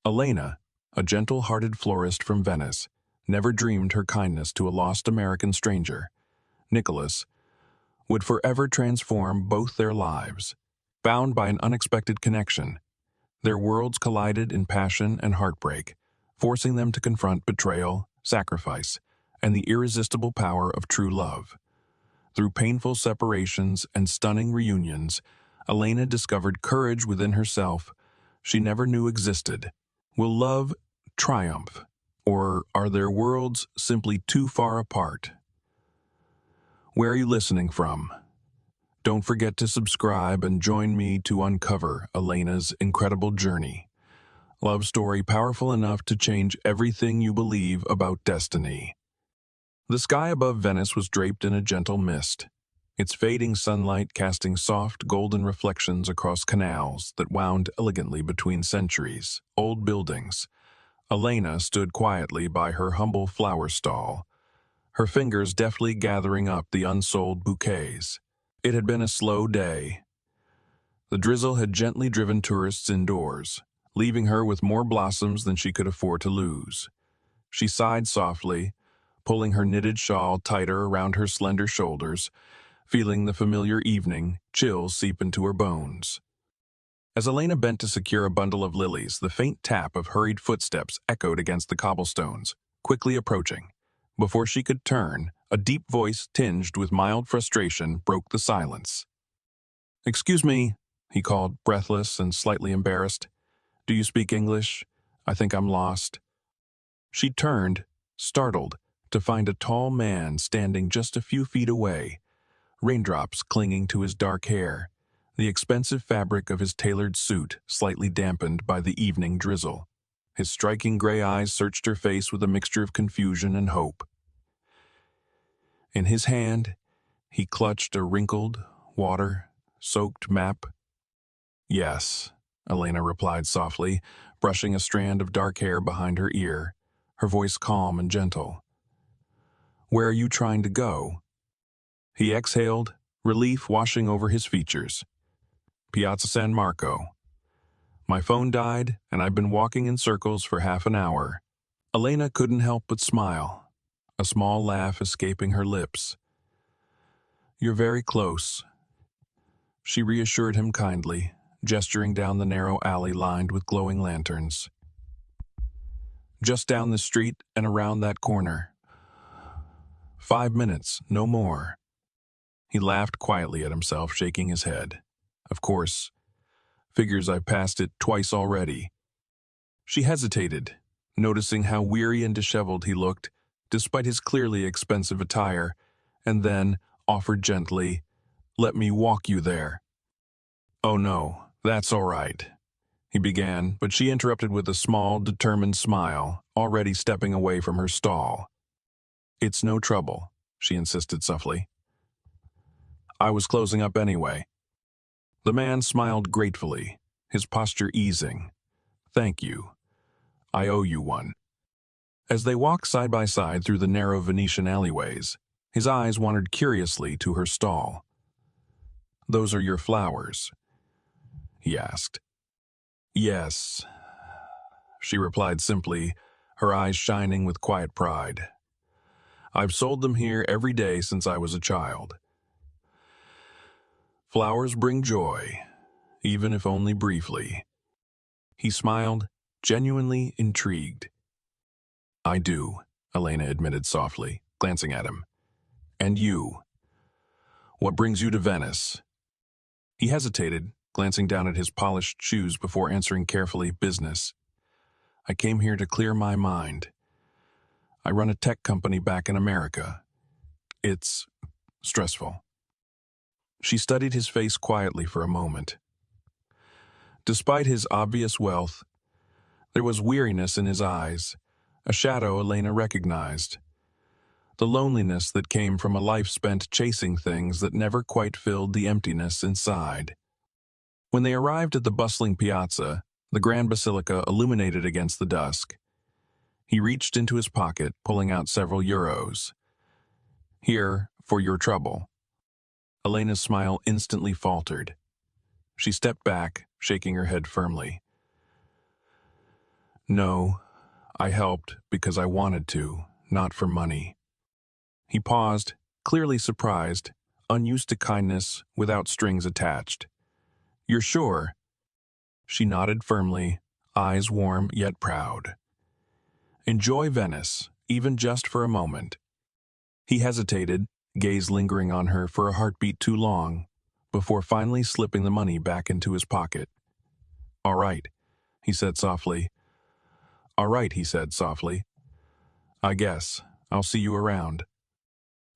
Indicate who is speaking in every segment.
Speaker 1: Elena, a gentle-hearted florist from Venice, never dreamed her kindness to a lost American stranger, Nicholas, would forever transform both their lives. Bound by an unexpected connection, their worlds collided in passion and heartbreak, forcing them to confront betrayal, sacrifice, and the irresistible power of true love. Through painful separations and stunning reunions, Elena discovered courage within herself she never knew existed. Will love triumph, or are their worlds simply too far apart? Where are you listening from? Don't forget to subscribe and join me to uncover Elena's incredible journey. Love story powerful enough to change everything you believe about destiny. The sky above Venice was draped in a gentle mist, its fading sunlight casting soft golden reflections across canals that wound elegantly between centuries-old buildings. Elena stood quietly by her humble flower stall, her fingers deftly gathering up the unsold bouquets. It had been a slow day. The drizzle had gently driven tourists indoors, leaving her with more blossoms than she could afford to lose. She sighed softly, pulling her knitted shawl tighter around her slender shoulders, feeling the familiar evening chills seep into her bones. As Elena bent to secure a bundle of lilies, the faint tap of hurried footsteps echoed against the cobblestones, quickly approaching. Before she could turn, a deep voice tinged with mild frustration broke the silence. "Excuse me," he called, breathless and slightly embarrassed. "Do you speak English? I think I'm lost." She turned, startled, to find a tall man standing just a few feet away, raindrops clinging to his dark hair, the expensive fabric of his tailored suit slightly dampened by the evening drizzle. His striking gray eyes searched her face with a mixture of confusion and hope. In his hand, he clutched a wrinkled, water-soaked map. "Yes," Elena replied softly, brushing a strand of dark hair behind her ear, her voice calm and gentle. "Where are you trying to go?" He exhaled, relief washing over his features. "Piazza San Marco. My phone died, and I've been walking in circles for half an hour." Elena couldn't help but smile, a small laugh escaping her lips. "You're very close," she reassured him kindly, gesturing down the narrow alley lined with glowing lanterns. "Just down the street and around that corner. 5 minutes, no more." He laughed quietly at himself, shaking his head. "Of course. Figures I've passed it twice already." She hesitated, noticing how weary and disheveled he looked, despite his clearly expensive attire, and then offered gently, "Let me walk you there." "Oh no, that's all right," he began, but she interrupted with a small, determined smile, already stepping away from her stall. "It's no trouble," she insisted softly. "I was closing up anyway." The man smiled gratefully, his posture easing. "Thank you. I owe you one." As they walked side by side through the narrow Venetian alleyways, his eyes wandered curiously to her stall. "Those are your flowers?" he asked. "Yes," she replied simply, her eyes shining with quiet pride. "I've sold them here every day since I was a child. Flowers bring joy, even if only briefly." He smiled, genuinely intrigued. "I do," Elena admitted softly, glancing at him. "And you? What brings you to Venice?" He hesitated, glancing down at his polished shoes before answering carefully, "Business. I came here to clear my mind. I run a tech company back in America. It's stressful." She studied his face quietly for a moment. Despite his obvious wealth, there was weariness in his eyes, a shadow Elena recognized. The loneliness that came from a life spent chasing things that never quite filled the emptiness inside. When they arrived at the bustling piazza, the Grand Basilica illuminated against the dusk, he reached into his pocket, pulling out several euros. "Here, for your trouble." Elena's smile instantly faltered. She stepped back, shaking her head firmly. No, I helped because I wanted to, not for money. He paused, clearly surprised, unused to kindness without strings attached. You're sure? She nodded firmly, eyes warm yet proud. Enjoy Venice, even just for a moment. He hesitated, gaze lingering on her for a heartbeat too long, before finally slipping the money back into his pocket. All right, he said softly. All right, he said softly. I guess. I'll see you around.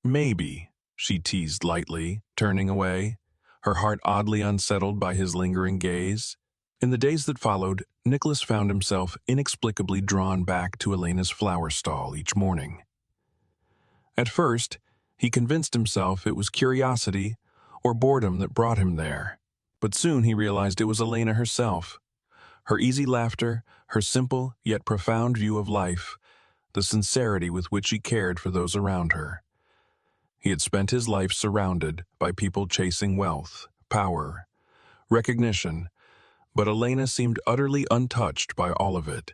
Speaker 1: Maybe, she teased lightly, turning away, her heart oddly unsettled by his lingering gaze. In the days that followed, Nicholas found himself inexplicably drawn back to Elena's flower stall each morning. At first, he convinced himself it was curiosity or boredom that brought him there, but soon he realized it was Elena herself. Her easy laughter, her simple yet profound view of life, the sincerity with which she cared for those around her. He had spent his life surrounded by people chasing wealth, power, recognition, but Elena seemed utterly untouched by all of it.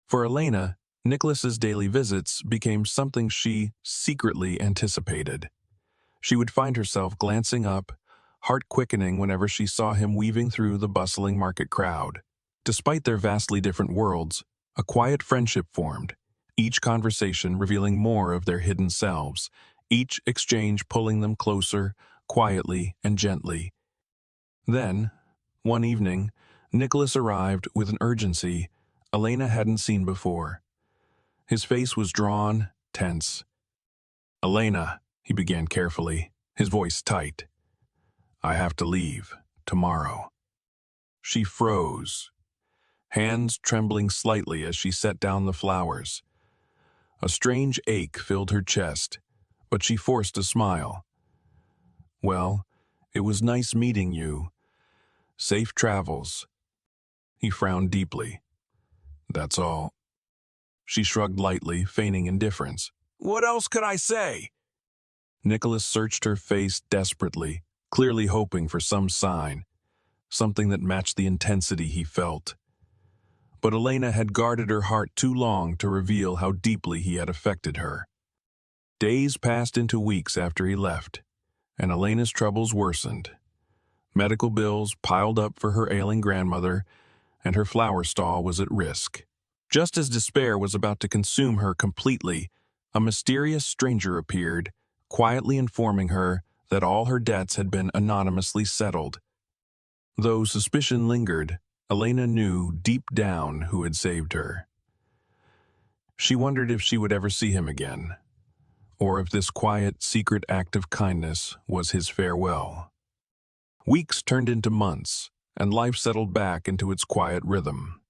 Speaker 1: For Elena, Nicholas's daily visits became something she secretly anticipated. She would find herself glancing up, heart quickening whenever she saw him weaving through the bustling market crowd. Despite their vastly different worlds, a quiet friendship formed, each conversation revealing more of their hidden selves, each exchange pulling them closer, quietly and gently. Then, one evening, Nicholas arrived with an urgency Elena hadn't seen before. His face was drawn, tense. Elena, he began carefully, his voice tight. I have to leave, tomorrow. She froze, hands trembling slightly as she set down the flowers. A strange ache filled her chest, but she forced a smile. Well, it was nice meeting you. Safe travels. He frowned deeply. That's all. She shrugged lightly, feigning indifference. What else could I say? Nicholas searched her face desperately, clearly hoping for some sign, something that matched the intensity he felt. But Elena had guarded her heart too long to reveal how deeply he had affected her. Days passed into weeks after he left, and Elena's troubles worsened. Medical bills piled up for her ailing grandmother, and her flower stall was at risk. Just as despair was about to consume her completely, a mysterious stranger appeared, quietly informing her that all her debts had been anonymously settled. Though suspicion lingered, Elena knew deep down who had saved her. She wondered if she would ever see him again, or if this quiet, secret act of kindness was his farewell. Weeks turned into months, and life settled back into its quiet rhythm.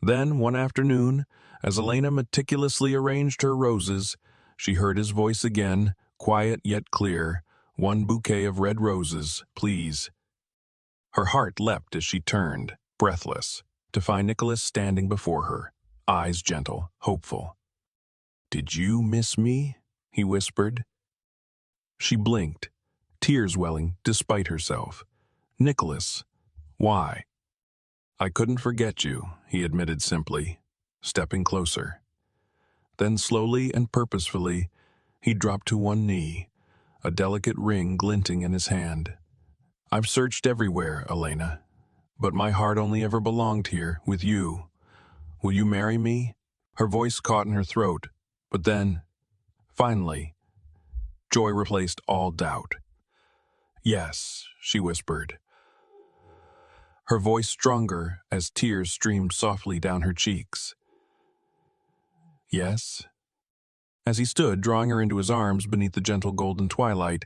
Speaker 1: Then, one afternoon, as Elena meticulously arranged her roses, she heard his voice again, quiet yet clear, 1 bouquet of red roses, please. Her heart leapt as she turned, breathless, to find Nicholas standing before her, eyes gentle, hopeful. Did you miss me? He whispered. She blinked, tears welling despite herself. Nicholas, why? I couldn't forget you, he admitted simply, stepping closer. Then slowly and purposefully, he dropped to one knee, a delicate ring glinting in his hand. I've searched everywhere, Elena, but my heart only ever belonged here, with you. Will you marry me? Her voice caught in her throat, but then, finally, joy replaced all doubt. Yes, she whispered, her voice stronger as tears streamed softly down her cheeks. Yes? As he stood, drawing her into his arms beneath the gentle golden twilight,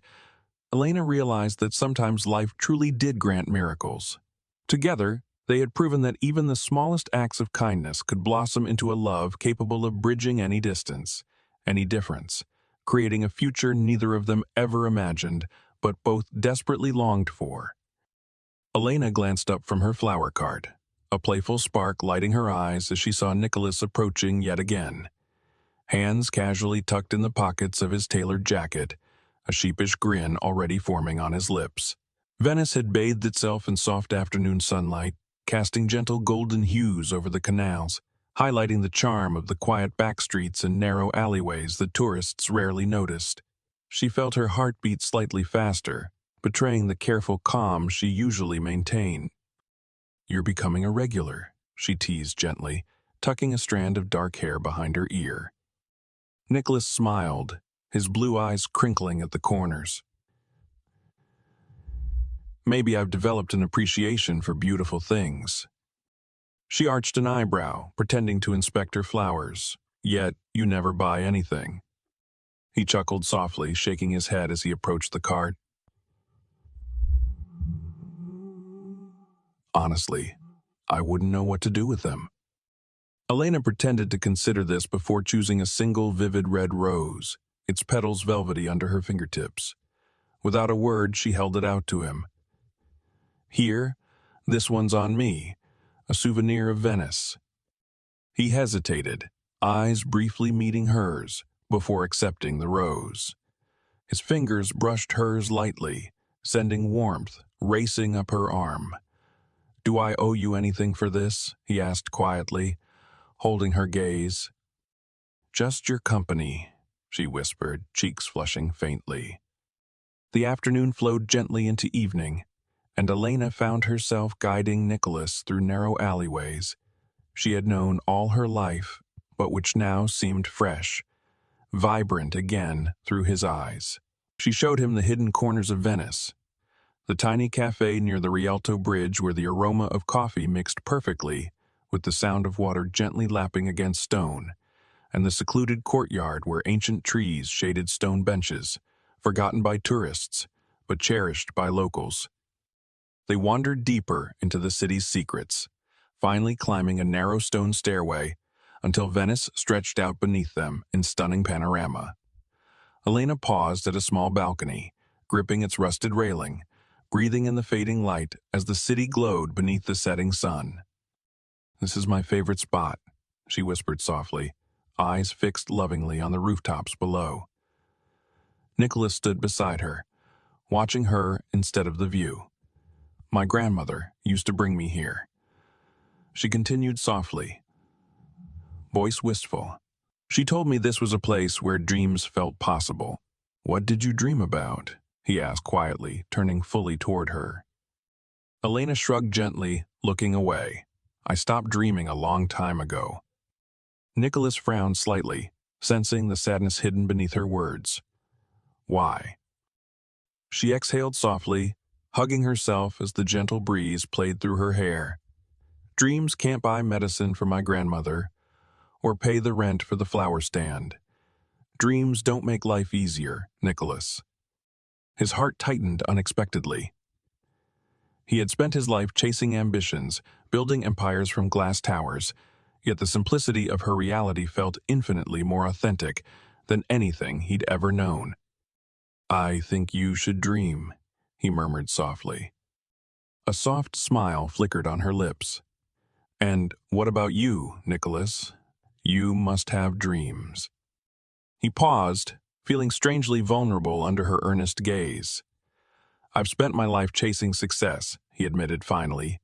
Speaker 1: Elena realized that sometimes life truly did grant miracles. Together, they had proven that even the smallest acts of kindness could blossom into a love capable of bridging any distance, any difference, creating a future neither of them ever imagined, but both desperately longed for. Elena glanced up from her flower cart, a playful spark lighting her eyes as she saw Nicholas approaching yet again. Hands casually tucked in the pockets of his tailored jacket, a sheepish grin already forming on his lips. Venice had bathed itself in soft afternoon sunlight, casting gentle golden hues over the canals. highlighting the charm of the quiet back streets and narrow alleyways that tourists rarely noticed. She felt her heart beat slightly faster, betraying the careful calm she usually maintained. "You're becoming a regular," she teased gently, tucking a strand of dark hair behind her ear. Nicholas smiled, his blue eyes crinkling at the corners. "Maybe I've developed an appreciation for beautiful things." She arched an eyebrow, pretending to inspect her flowers. "Yet you never buy anything." He chuckled softly, shaking his head as he approached the cart. "Honestly, I wouldn't know what to do with them." Elena pretended to consider this before choosing a single vivid red rose, its petals velvety under her fingertips. Without a word, she held it out to him. "Here, this one's on me, a souvenir of Venice." He hesitated, eyes briefly meeting hers, before accepting the rose. His fingers brushed hers lightly, sending warmth racing up her arm. "Do I owe you anything for this?" he asked quietly, holding her gaze. "Just your company," she whispered, cheeks flushing faintly. The afternoon flowed gently into evening, and Elena found herself guiding Nicholas through narrow alleyways she had known all her life, but which now seemed fresh, vibrant again through his eyes. She showed him the hidden corners of Venice, the tiny cafe near the Rialto Bridge where the aroma of coffee mixed perfectly with the sound of water gently lapping against stone, and the secluded courtyard where ancient trees shaded stone benches, forgotten by tourists, but cherished by locals. They wandered deeper into the city's secrets, finally climbing a narrow stone stairway until Venice stretched out beneath them in stunning panorama. Elena paused at a small balcony, gripping its rusted railing, breathing in the fading light as the city glowed beneath the setting sun. "This is my favorite spot," she whispered softly, eyes fixed lovingly on the rooftops below. Nicholas stood beside her, watching her instead of the view. "My grandmother used to bring me here." She continued softly, voice wistful. "She told me this was a place where dreams felt possible." "What did you dream about?" he asked quietly, turning fully toward her. Elena shrugged gently, looking away. "I stopped dreaming a long time ago." Nicholas frowned slightly, sensing the sadness hidden beneath her words. "Why?" She exhaled softly, hugging herself as the gentle breeze played through her hair. "Dreams can't buy medicine for my grandmother, or pay the rent for the flower stand. Dreams don't make life easier, Nicholas." His heart tightened unexpectedly. He had spent his life chasing ambitions, building empires from glass towers, yet the simplicity of her reality felt infinitely more authentic than anything he'd ever known. "I think you should dream," he murmured softly. A soft smile flickered on her lips. "And what about you, Nicholas? You must have dreams." He paused, feeling strangely vulnerable under her earnest gaze. "I've spent my life chasing success," he admitted finally.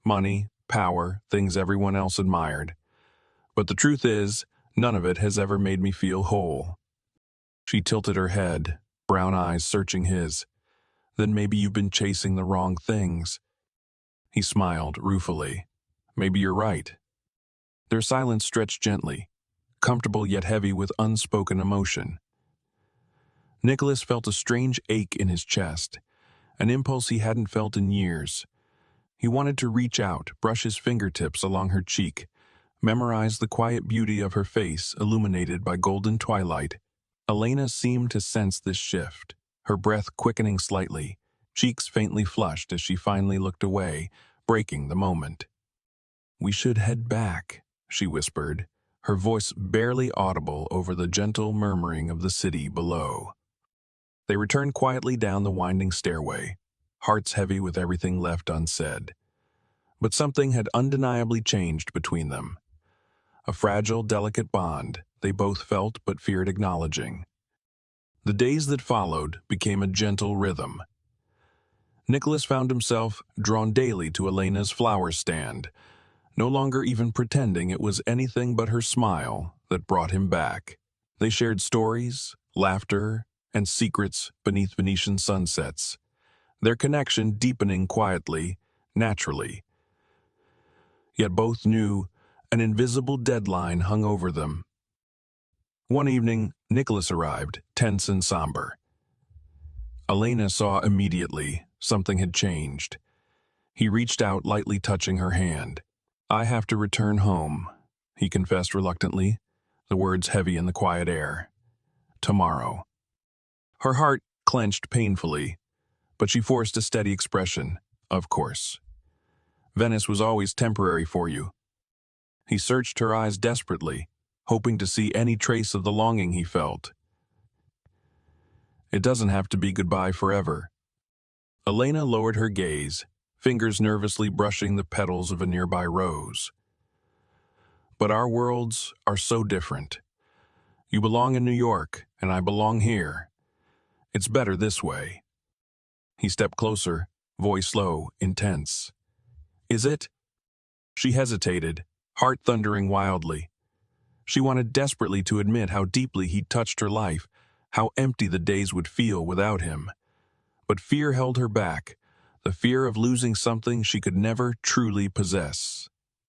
Speaker 1: "Money, power, things everyone else admired. But the truth is, none of it has ever made me feel whole." She tilted her head, brown eyes searching his. "Then maybe you've been chasing the wrong things." He smiled ruefully. "Maybe you're right." Their silence stretched gently, comfortable yet heavy with unspoken emotion. Nicholas felt a strange ache in his chest, an impulse he hadn't felt in years. He wanted to reach out, brush his fingertips along her cheek, memorize the quiet beauty of her face illuminated by golden twilight. Elena seemed to sense this shift, her breath quickening slightly, cheeks faintly flushed as she finally looked away, breaking the moment. "We should head back," she whispered, her voice barely audible over the gentle murmuring of the city below. They returned quietly down the winding stairway, hearts heavy with everything left unsaid. But something had undeniably changed between them. A fragile, delicate bond they both felt but feared acknowledging. The days that followed became a gentle rhythm. Nicholas found himself drawn daily to Elena's flower stand, no longer even pretending it was anything but her smile that brought him back. They shared stories, laughter, and secrets beneath Venetian sunsets, their connection deepening quietly, naturally. Yet both knew an invisible deadline hung over them. One evening, Nicholas arrived, tense and somber. Elena saw immediately something had changed. He reached out, lightly touching her hand. "I have to return home," he confessed reluctantly, the words heavy in the quiet air. "Tomorrow." Her heart clenched painfully, but she forced a steady expression. "Of course. Venice was always temporary for you." He searched her eyes desperately, hoping to see any trace of the longing he felt. "It doesn't have to be goodbye forever." Elena lowered her gaze, fingers nervously brushing the petals of a nearby rose. "But our worlds are so different. You belong in New York, and I belong here. It's better this way." He stepped closer, voice low, intense. "Is it?" She hesitated, heart thundering wildly. She wanted desperately to admit how deeply he'd touched her life, how empty the days would feel without him. But fear held her back, the fear of losing something she could never truly possess.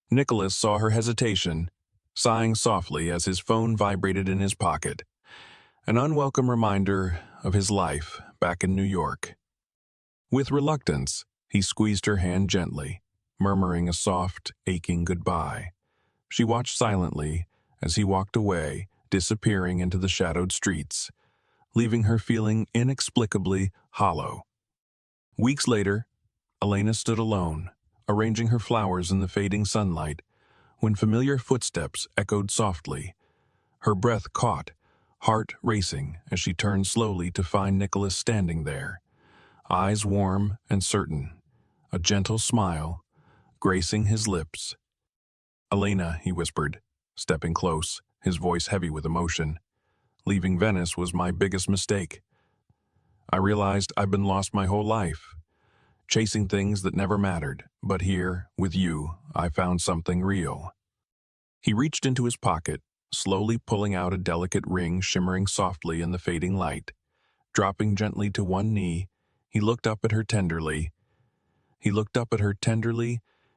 Speaker 1: Nicholas saw her hesitation, sighing softly as his phone vibrated in his pocket, an unwelcome reminder of his life back in New York. With reluctance, he squeezed her hand gently, murmuring a soft, aching goodbye. She watched silently as he walked away, disappearing into the shadowed streets, leaving her feeling inexplicably hollow. Weeks later, Elena stood alone, arranging her flowers in the fading sunlight, when familiar footsteps echoed softly. Her breath caught, heart racing as she turned slowly to find Nicholas standing there, eyes warm and certain, a gentle smile gracing his lips. "Elena," he whispered, stepping close, his voice heavy with emotion. "Leaving Venice was my biggest mistake. I realized I'd been lost my whole life, chasing things that never mattered, but here, with you, I found something real." He reached into his pocket, slowly pulling out a delicate ring shimmering softly in the fading light. Dropping gently to one knee, he looked up at her tenderly.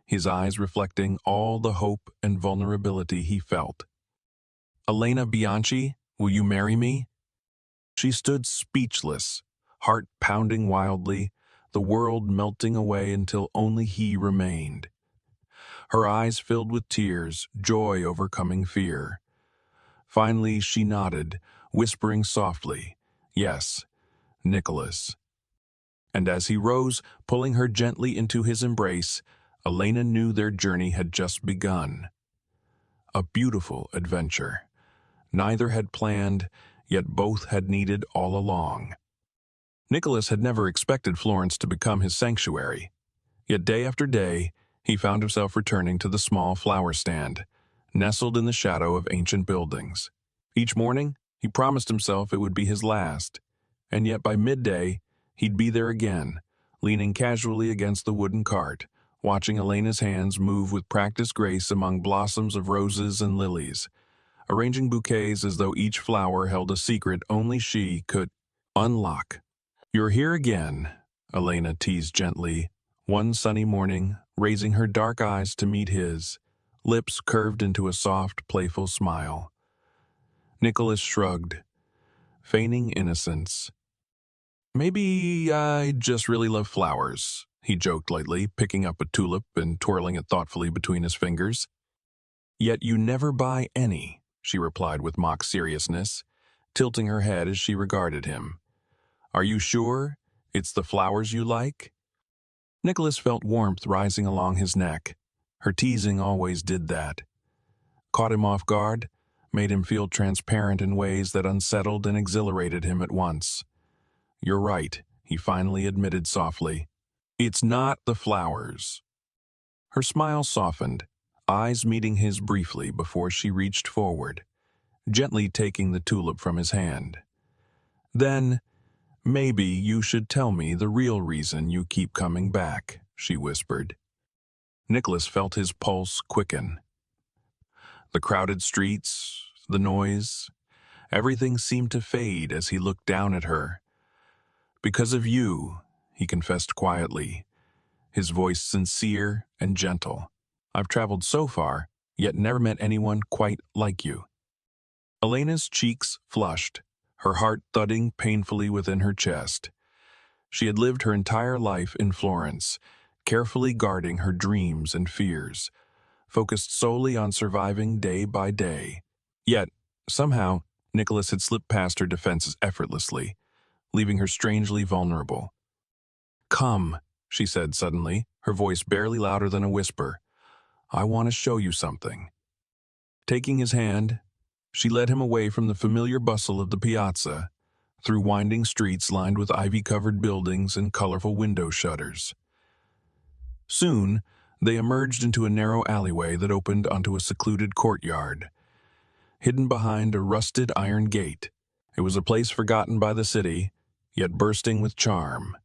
Speaker 1: His eyes reflecting all the hope and vulnerability he felt. "Elena Bianchi, will you marry me?" She stood speechless, heart pounding wildly, the world melting away until only he remained. Her eyes filled with tears, joy overcoming fear. Finally, she nodded, whispering softly, "Yes, Nicholas." And as he rose, pulling her gently into his embrace, Elena knew their journey had just begun. A beautiful adventure. Neither had planned, yet both had needed all along. Nicholas had never expected Florence to become his sanctuary. Yet day after day, he found himself returning to the small flower stand, nestled in the shadow of ancient buildings. Each morning, he promised himself it would be his last, and yet by midday, he'd be there again, leaning casually against the wooden cart, watching Elena's hands move with practiced grace among blossoms of roses and lilies, arranging bouquets as though each flower held a secret only she could unlock. "You're here again," Elena teased gently, one sunny morning, raising her dark eyes to meet his, lips curved into a soft, playful smile. Nicholas shrugged, feigning innocence. "Maybe I just really love flowers," he joked lightly, picking up a tulip and twirling it thoughtfully between his fingers. "Yet you never buy any," she replied with mock seriousness, tilting her head as she regarded him. "Are you sure it's the flowers you like?" Nicholas felt warmth rising along his neck. Her teasing always did that. Caught him off guard, made him feel transparent in ways that unsettled and exhilarated him at once. "You're right," he finally admitted softly. "It's not the flowers." Her smile softened, eyes meeting his briefly before she reached forward, gently taking the tulip from his hand. "Then, maybe you should tell me the real reason you keep coming back," she whispered. Nicholas felt his pulse quicken. The crowded streets, the noise, everything seemed to fade as he looked down at her. "Because of you," he confessed quietly, his voice sincere and gentle. "I've traveled so far, yet never met anyone quite like you." Elena's cheeks flushed, her heart thudding painfully within her chest. She had lived her entire life in Florence, carefully guarding her dreams and fears, focused solely on surviving day by day. Yet, somehow, Nicholas had slipped past her defenses effortlessly, leaving her strangely vulnerable. "Come," she said suddenly, her voice barely louder than a whisper. "I want to show you something." Taking his hand, she led him away from the familiar bustle of the piazza, through winding streets lined with ivy-covered buildings and colorful window shutters. Soon, they emerged into a narrow alleyway that opened onto a secluded courtyard. Hidden behind a rusted iron gate, it was a place forgotten by the city, yet bursting with charm.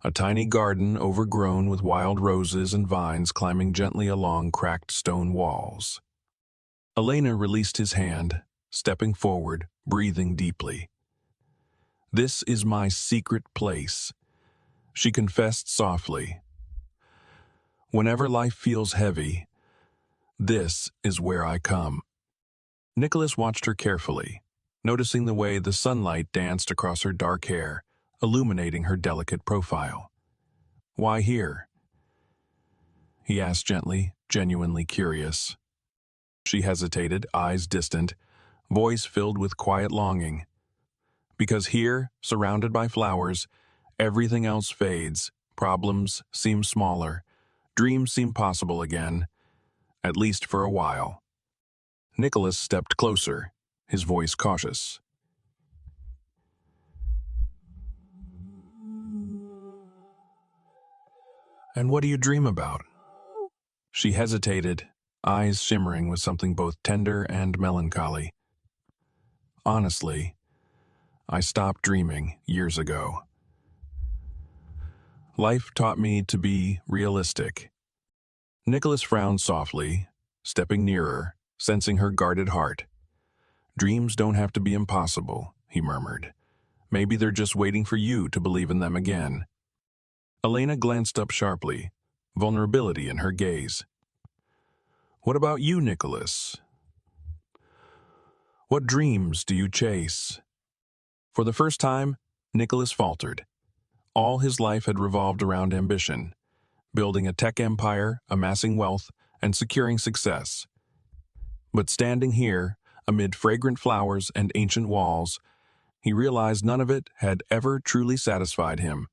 Speaker 1: A tiny garden overgrown with wild roses and vines climbing gently along cracked stone walls. Elena released his hand, stepping forward, breathing deeply. "This is my secret place," she confessed softly. "Whenever life feels heavy, this is where I come." Nicholas watched her carefully, noticing the way the sunlight danced across her dark hair, illuminating her delicate profile. "Why here?" he asked gently, genuinely curious. She hesitated, eyes distant, voice filled with quiet longing. "Because here, surrounded by flowers, everything else fades, problems seem smaller, dreams seem possible again, at least for a while." Nicholas stepped closer, his voice cautious. "And what do you dream about?" She hesitated, eyes shimmering with something both tender and melancholy. "Honestly, I stopped dreaming years ago. Life taught me to be realistic." Nicholas frowned softly, stepping nearer, sensing her guarded heart. "Dreams don't have to be impossible," he murmured. "Maybe they're just waiting for you to believe in them again." Elena glanced up sharply, vulnerability in her gaze. "What about you, Nicholas? What dreams do you chase?" For the first time, Nicholas faltered. All his life had revolved around ambition, building a tech empire, amassing wealth, and securing success. But standing here, amid fragrant flowers and ancient walls, he realized none of it had ever truly satisfied him.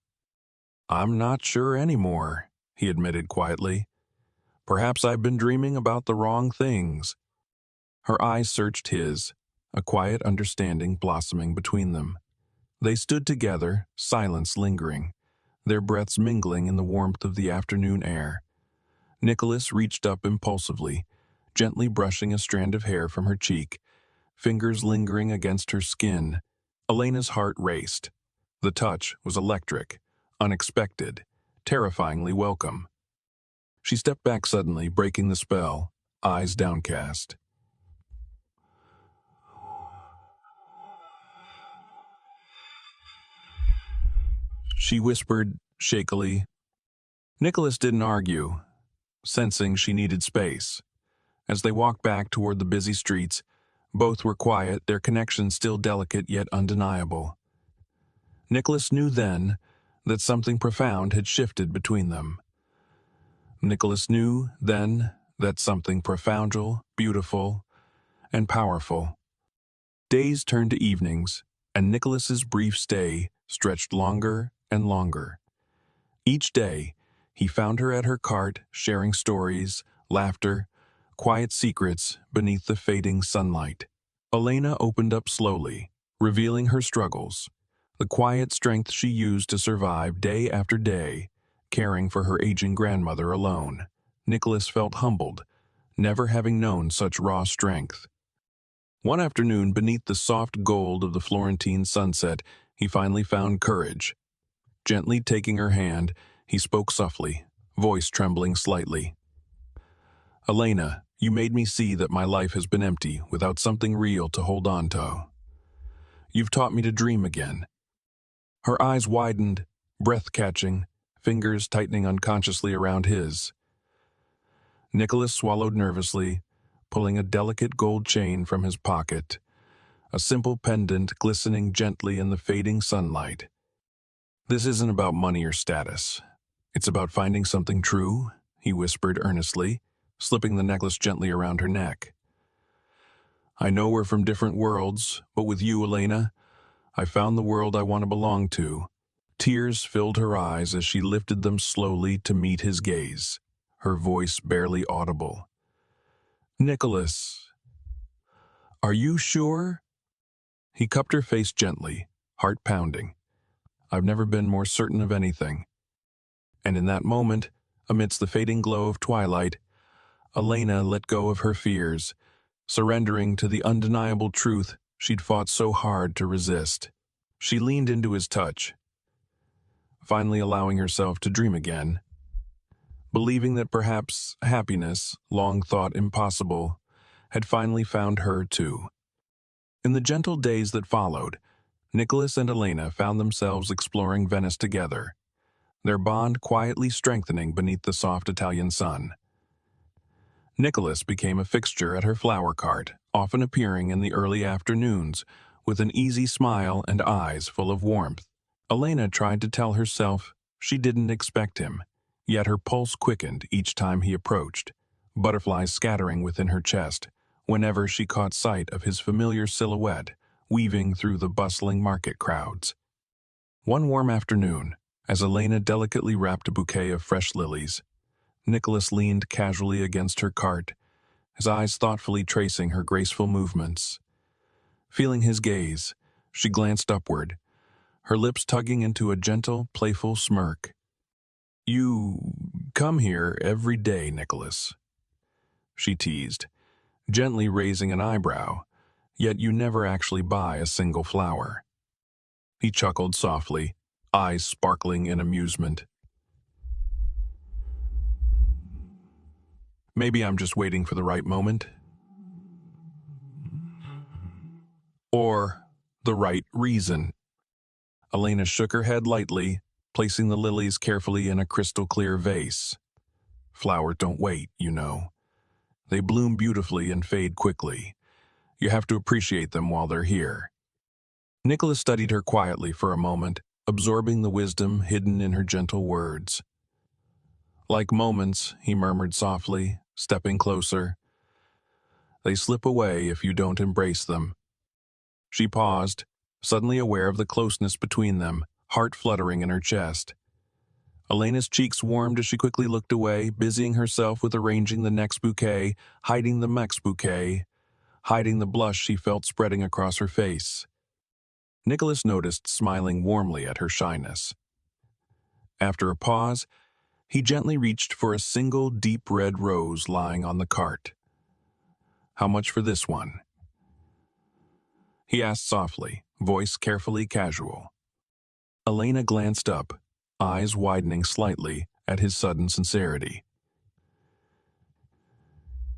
Speaker 1: "I'm not sure anymore," he admitted quietly. "Perhaps I've been dreaming about the wrong things." Her eyes searched his, a quiet understanding blossoming between them. They stood together, silence lingering, their breaths mingling in the warmth of the afternoon air. Nicholas reached up impulsively, gently brushing a strand of hair from her cheek, fingers lingering against her skin. Elena's heart raced. The touch was electric, unexpected, terrifyingly welcome. She stepped back suddenly, breaking the spell, eyes downcast. She whispered shakily. Nicholas didn't argue, sensing she needed space. As they walked back toward the busy streets, both were quiet, their connection still delicate yet undeniable. Nicholas knew then that something profound had shifted between them. Nicholas knew then that something profound, beautiful, and powerful. Days turned to evenings, and Nicholas's brief stay stretched longer and longer. Each day, he found her at her cart, sharing stories, laughter, quiet secrets beneath the fading sunlight. Elena opened up slowly, revealing her struggles, the quiet strength she used to survive day after day, caring for her aging grandmother alone. Nicholas felt humbled, never having known such raw strength. One afternoon, beneath the soft gold of the Florentine sunset, he finally found courage. Gently taking her hand, he spoke softly, voice trembling slightly. Elena, you made me see that my life has been empty without something real to hold on to. You've taught me to dream again. Her eyes widened, breath-catching, fingers tightening unconsciously around his. Nicholas swallowed nervously, pulling a delicate gold chain from his pocket, a simple pendant glistening gently in the fading sunlight. This isn't about money or status. It's about finding something true, he whispered earnestly, slipping the necklace gently around her neck. I know we're from different worlds, but with you, Elena, I found the world I want to belong to. Tears filled her eyes as she lifted them slowly to meet his gaze, her voice barely audible. Nicholas, are you sure? He cupped her face gently, heart pounding. I've never been more certain of anything. And in that moment, amidst the fading glow of twilight, Elena let go of her fears, surrendering to the undeniable truth she'd fought so hard to resist. She leaned into his touch, finally allowing herself to dream again, believing that perhaps happiness, long thought impossible, had finally found her too. In the gentle days that followed, Nicholas and Elena found themselves exploring Venice together, their bond quietly strengthening beneath the soft Italian sun. Nicholas became a fixture at her flower cart, often appearing in the early afternoons, with an easy smile and eyes full of warmth. Elena tried to tell herself she didn't expect him, yet her pulse quickened each time he approached, butterflies scattering within her chest whenever she caught sight of his familiar silhouette weaving through the bustling market crowds. One warm afternoon, as Elena delicately wrapped a bouquet of fresh lilies, Nicholas leaned casually against her cart, his eyes thoughtfully tracing her graceful movements. Feeling his gaze, she glanced upward, her lips tugging into a gentle, playful smirk. You come here every day, Nicholas, she teased, gently raising an eyebrow, yet you never actually buy a single flower. He chuckled softly, eyes sparkling in amusement. Maybe I'm just waiting for the right moment. Or the right reason. Elena shook her head lightly, placing the lilies carefully in a crystal-clear vase. Flowers don't wait, you know. They bloom beautifully and fade quickly. You have to appreciate them while they're here. Nicholas studied her quietly for a moment, absorbing the wisdom hidden in her gentle words. Like moments, he murmured softly, stepping closer. They slip away if you don't embrace them. She paused, suddenly aware of the closeness between them, heart fluttering in her chest. Elena's cheeks warmed as she quickly looked away, busying herself with arranging the next bouquet, hiding the next bouquet, hiding the blush she felt spreading across her face. Nicholas noticed, smiling warmly at her shyness. After a pause, he gently reached for a single deep red rose lying on the cart. How much for this one? He asked softly, voice carefully casual. Elena glanced up, eyes widening slightly at his sudden sincerity.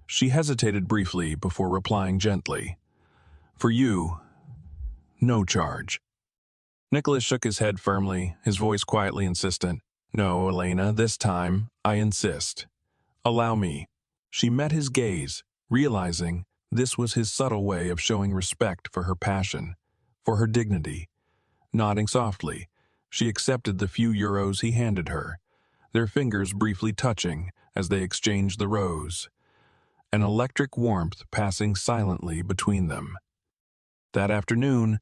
Speaker 1: She hesitated briefly before replying gently, For you, no charge. Nicholas shook his head firmly, his voice quietly insistent. No, Elena, this time, I insist. Allow me. She met his gaze, realizing this was his subtle way of showing respect for her passion, for her dignity. Nodding softly, she accepted the few euros he handed her, their fingers briefly touching as they exchanged the rose, an electric warmth passing silently between them. That afternoon,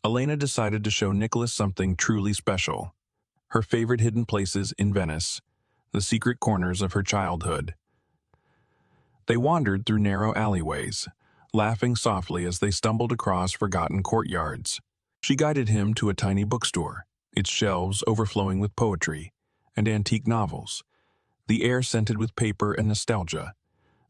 Speaker 1: Elena decided to show Nicholas something truly special, her favorite hidden places in Venice, the secret corners of her childhood. They wandered through narrow alleyways, laughing softly as they stumbled across forgotten courtyards. She guided him to a tiny bookstore, its shelves overflowing with poetry and antique novels, the air scented with paper and nostalgia.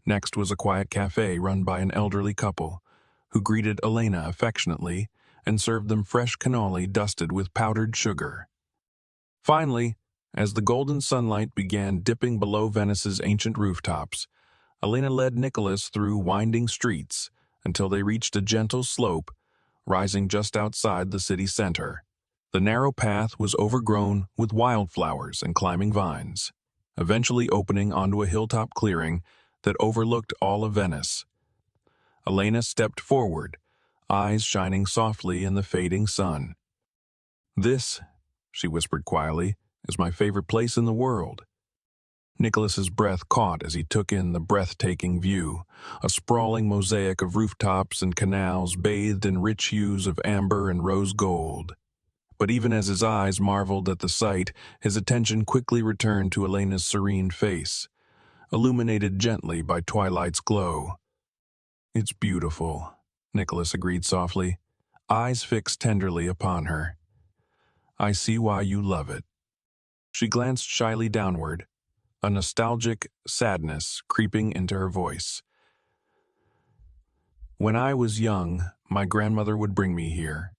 Speaker 1: Next was a quiet cafe run by an elderly couple, who greeted Elena affectionately and served them fresh cannoli dusted with powdered sugar. Finally, as the golden sunlight began dipping below Venice's ancient rooftops, Elena led Nicholas through winding streets until they reached a gentle slope rising just outside the city center. The narrow path was overgrown with wildflowers and climbing vines, eventually opening onto a hilltop clearing that overlooked all of Venice. Elena stepped forward, eyes shining softly in the fading sun. "This," she whispered quietly, "is my favorite place in the world." Nicholas's breath caught as he took in the breathtaking view, a sprawling mosaic of rooftops and canals bathed in rich hues of amber and rose gold. But even as his eyes marveled at the sight, his attention quickly returned to Elena's serene face, illuminated gently by twilight's glow. "It's beautiful," Nicholas agreed softly, eyes fixed tenderly upon her. "I see why you love it." She glanced shyly downward, a nostalgic sadness creeping into her voice. "When I was young, my grandmother would bring me here.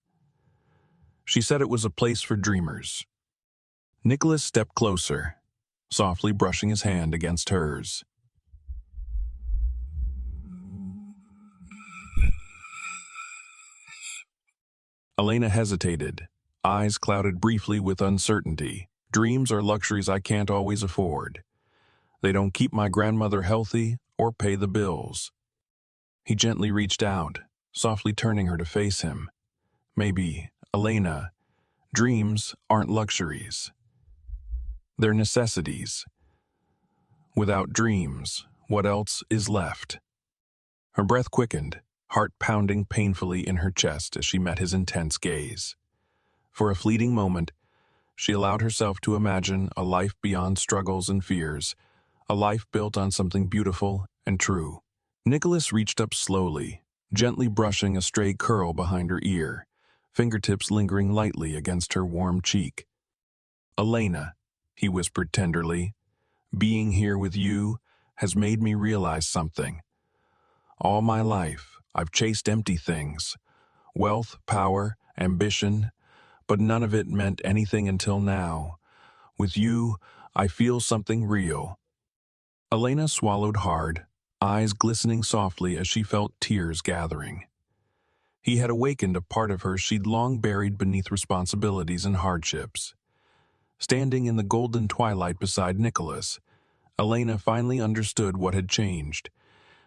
Speaker 1: She said it was a place for dreamers." Nicholas stepped closer, softly brushing his hand against hers. Elena hesitated, eyes clouded briefly with uncertainty. "Dreams are luxuries I can't always afford. They don't keep my grandmother healthy or pay the bills." He gently reached out, softly turning her to face him. "Maybe, Elena, dreams aren't luxuries. They're necessities. Without dreams, what else is left?" Her breath quickened, heart pounding painfully in her chest as she met his intense gaze. For a fleeting moment, she allowed herself to imagine a life beyond struggles and fears, a life built on something beautiful and true. Nicholas reached up slowly, gently brushing a stray curl behind her ear, fingertips lingering lightly against her warm cheek. "Elena," he whispered tenderly, "being here with you has made me realize something. All my life, I've chased empty things, wealth, power, ambition, but none of it meant anything until now. With you, I feel something real." Elena swallowed hard, eyes glistening softly as she felt tears gathering. He had awakened a part of her she'd long buried beneath responsibilities and hardships. Standing in the golden twilight beside Nicholas, Elena finally understood what had changed.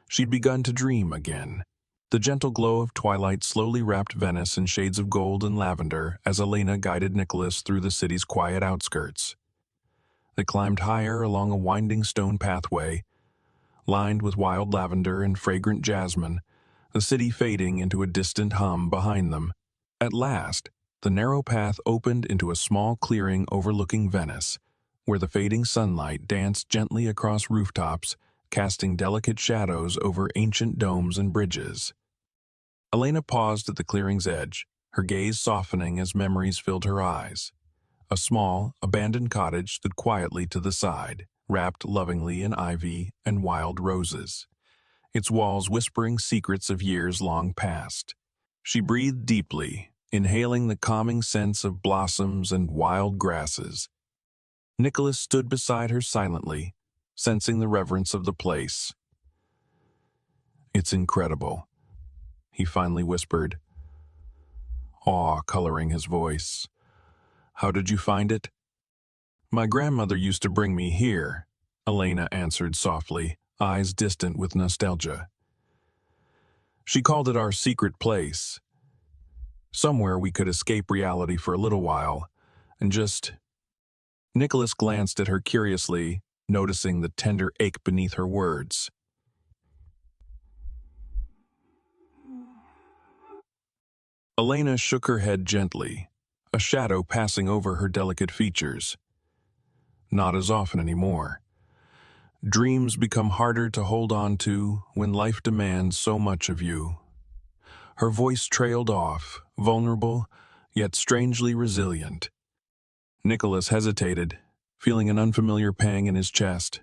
Speaker 1: She'd begun to dream again. The gentle glow of twilight slowly wrapped Venice in shades of gold and lavender as Elena guided Nicholas through the city's quiet outskirts. They climbed higher along a winding stone pathway, lined with wild lavender and fragrant jasmine, the city fading into a distant hum behind them. At last, the narrow path opened into a small clearing overlooking Venice, where the fading sunlight danced gently across rooftops, casting delicate shadows over ancient domes and bridges. Elena paused at the clearing's edge, her gaze softening as memories filled her eyes. A small, abandoned cottage stood quietly to the side, wrapped lovingly in ivy and wild roses, its walls whispering secrets of years long past. She breathed deeply, inhaling the calming scents of blossoms and wild grasses. Nicholas stood beside her silently, sensing the reverence of the place. "It's incredible," he finally whispered, awe coloring his voice. "How did you find it?" "My grandmother used to bring me here," Elena answered softly, eyes distant with nostalgia. "She called it our secret place. Somewhere we could escape reality for a little while, and just—" Nicholas glanced at her curiously, noticing the tender ache beneath her words. Elena shook her head gently, a shadow passing over her delicate features. "Not as often anymore. Dreams become harder to hold on to when life demands so much of you." Her voice trailed off, vulnerable, yet strangely resilient. Nicholas hesitated, feeling an unfamiliar pang in his chest.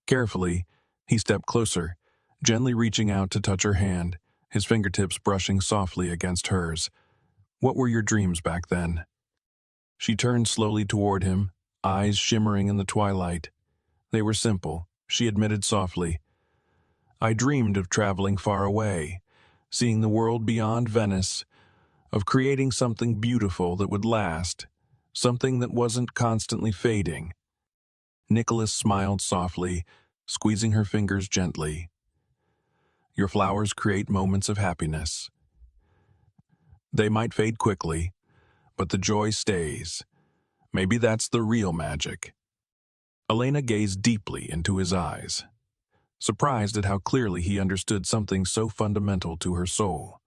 Speaker 1: Carefully, he stepped closer, gently reaching out to touch her hand, his fingertips brushing softly against hers. "What were your dreams back then?" She turned slowly toward him, eyes shimmering in the twilight. "They were simple," she admitted softly. I dreamed of traveling far away, seeing the world beyond Venice, of creating something beautiful that would last, something that wasn't constantly fading. Nicholas smiled softly, squeezing her fingers gently. Your flowers create moments of happiness. They might fade quickly, but the joy stays. Maybe that's the real magic. Elena gazed deeply into his eyes, surprised at how clearly he understood something so fundamental to her soul.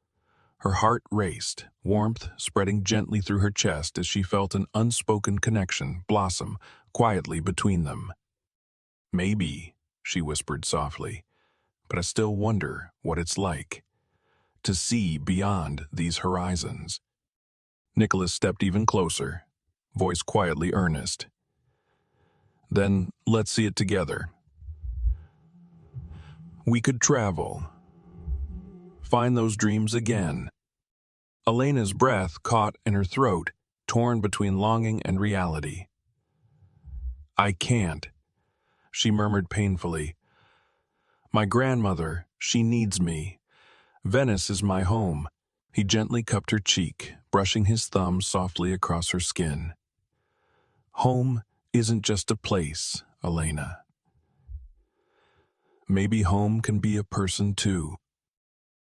Speaker 1: Her heart raced, warmth spreading gently through her chest as she felt an unspoken connection blossom quietly between them. Maybe, she whispered softly, but I still wonder what it's like to see beyond these horizons. Nicholas stepped even closer, voice quietly earnest. Then let's see it together. We could travel, find those dreams again. Elena's breath caught in her throat, torn between longing and reality. I can't, she murmured painfully. My grandmother, she needs me. Venice is my home. He gently cupped her cheek, brushing his thumb softly across her skin. Home isn't just a place, Elena. Maybe home can be a person too.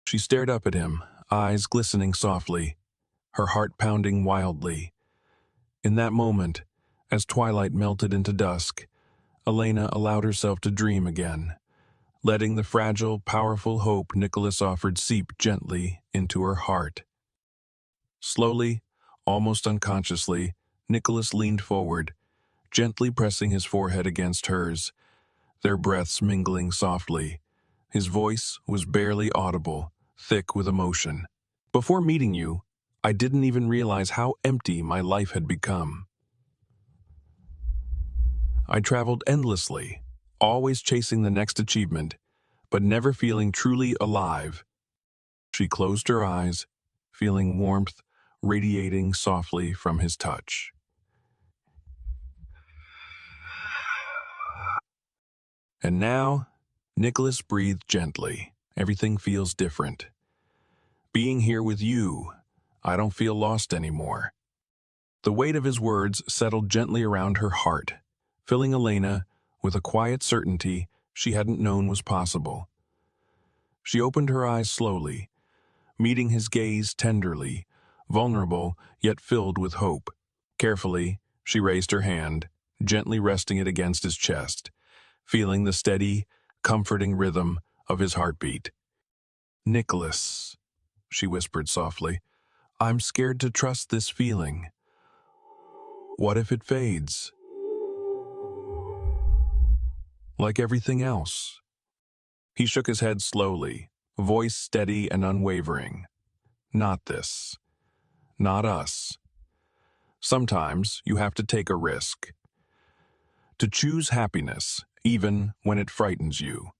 Speaker 1: She stared up at him, eyes glistening softly, her heart pounding wildly. In that moment, as twilight melted into dusk, Elena allowed herself to dream again, letting the fragile, powerful hope Nicholas offered seep gently into her heart. Slowly, almost unconsciously, Nicholas leaned forward, gently pressing his forehead against hers, their breaths mingling softly. His voice was barely audible, thick with emotion. Before meeting you, I didn't even realize how empty my life had become. I traveled endlessly, always chasing the next achievement, but never feeling truly alive. She closed her eyes, feeling warmth radiating softly from his touch. And now, Nicholas breathed gently. Everything feels different. Being here with you, I don't feel lost anymore. The weight of his words settled gently around her heart, filling Elena with a quiet certainty she hadn't known was possible. She opened her eyes slowly, meeting his gaze tenderly, vulnerable yet filled with hope. Carefully, she raised her hand, gently resting it against his chest, feeling the steady, comforting rhythm of his heartbeat. Nicholas, she whispered softly, I'm scared to trust this feeling. What if it fades? Like everything else. He shook his head slowly, voice steady and unwavering. Not this. Not us. Sometimes you have to take a risk. To choose happiness, even when it frightens you.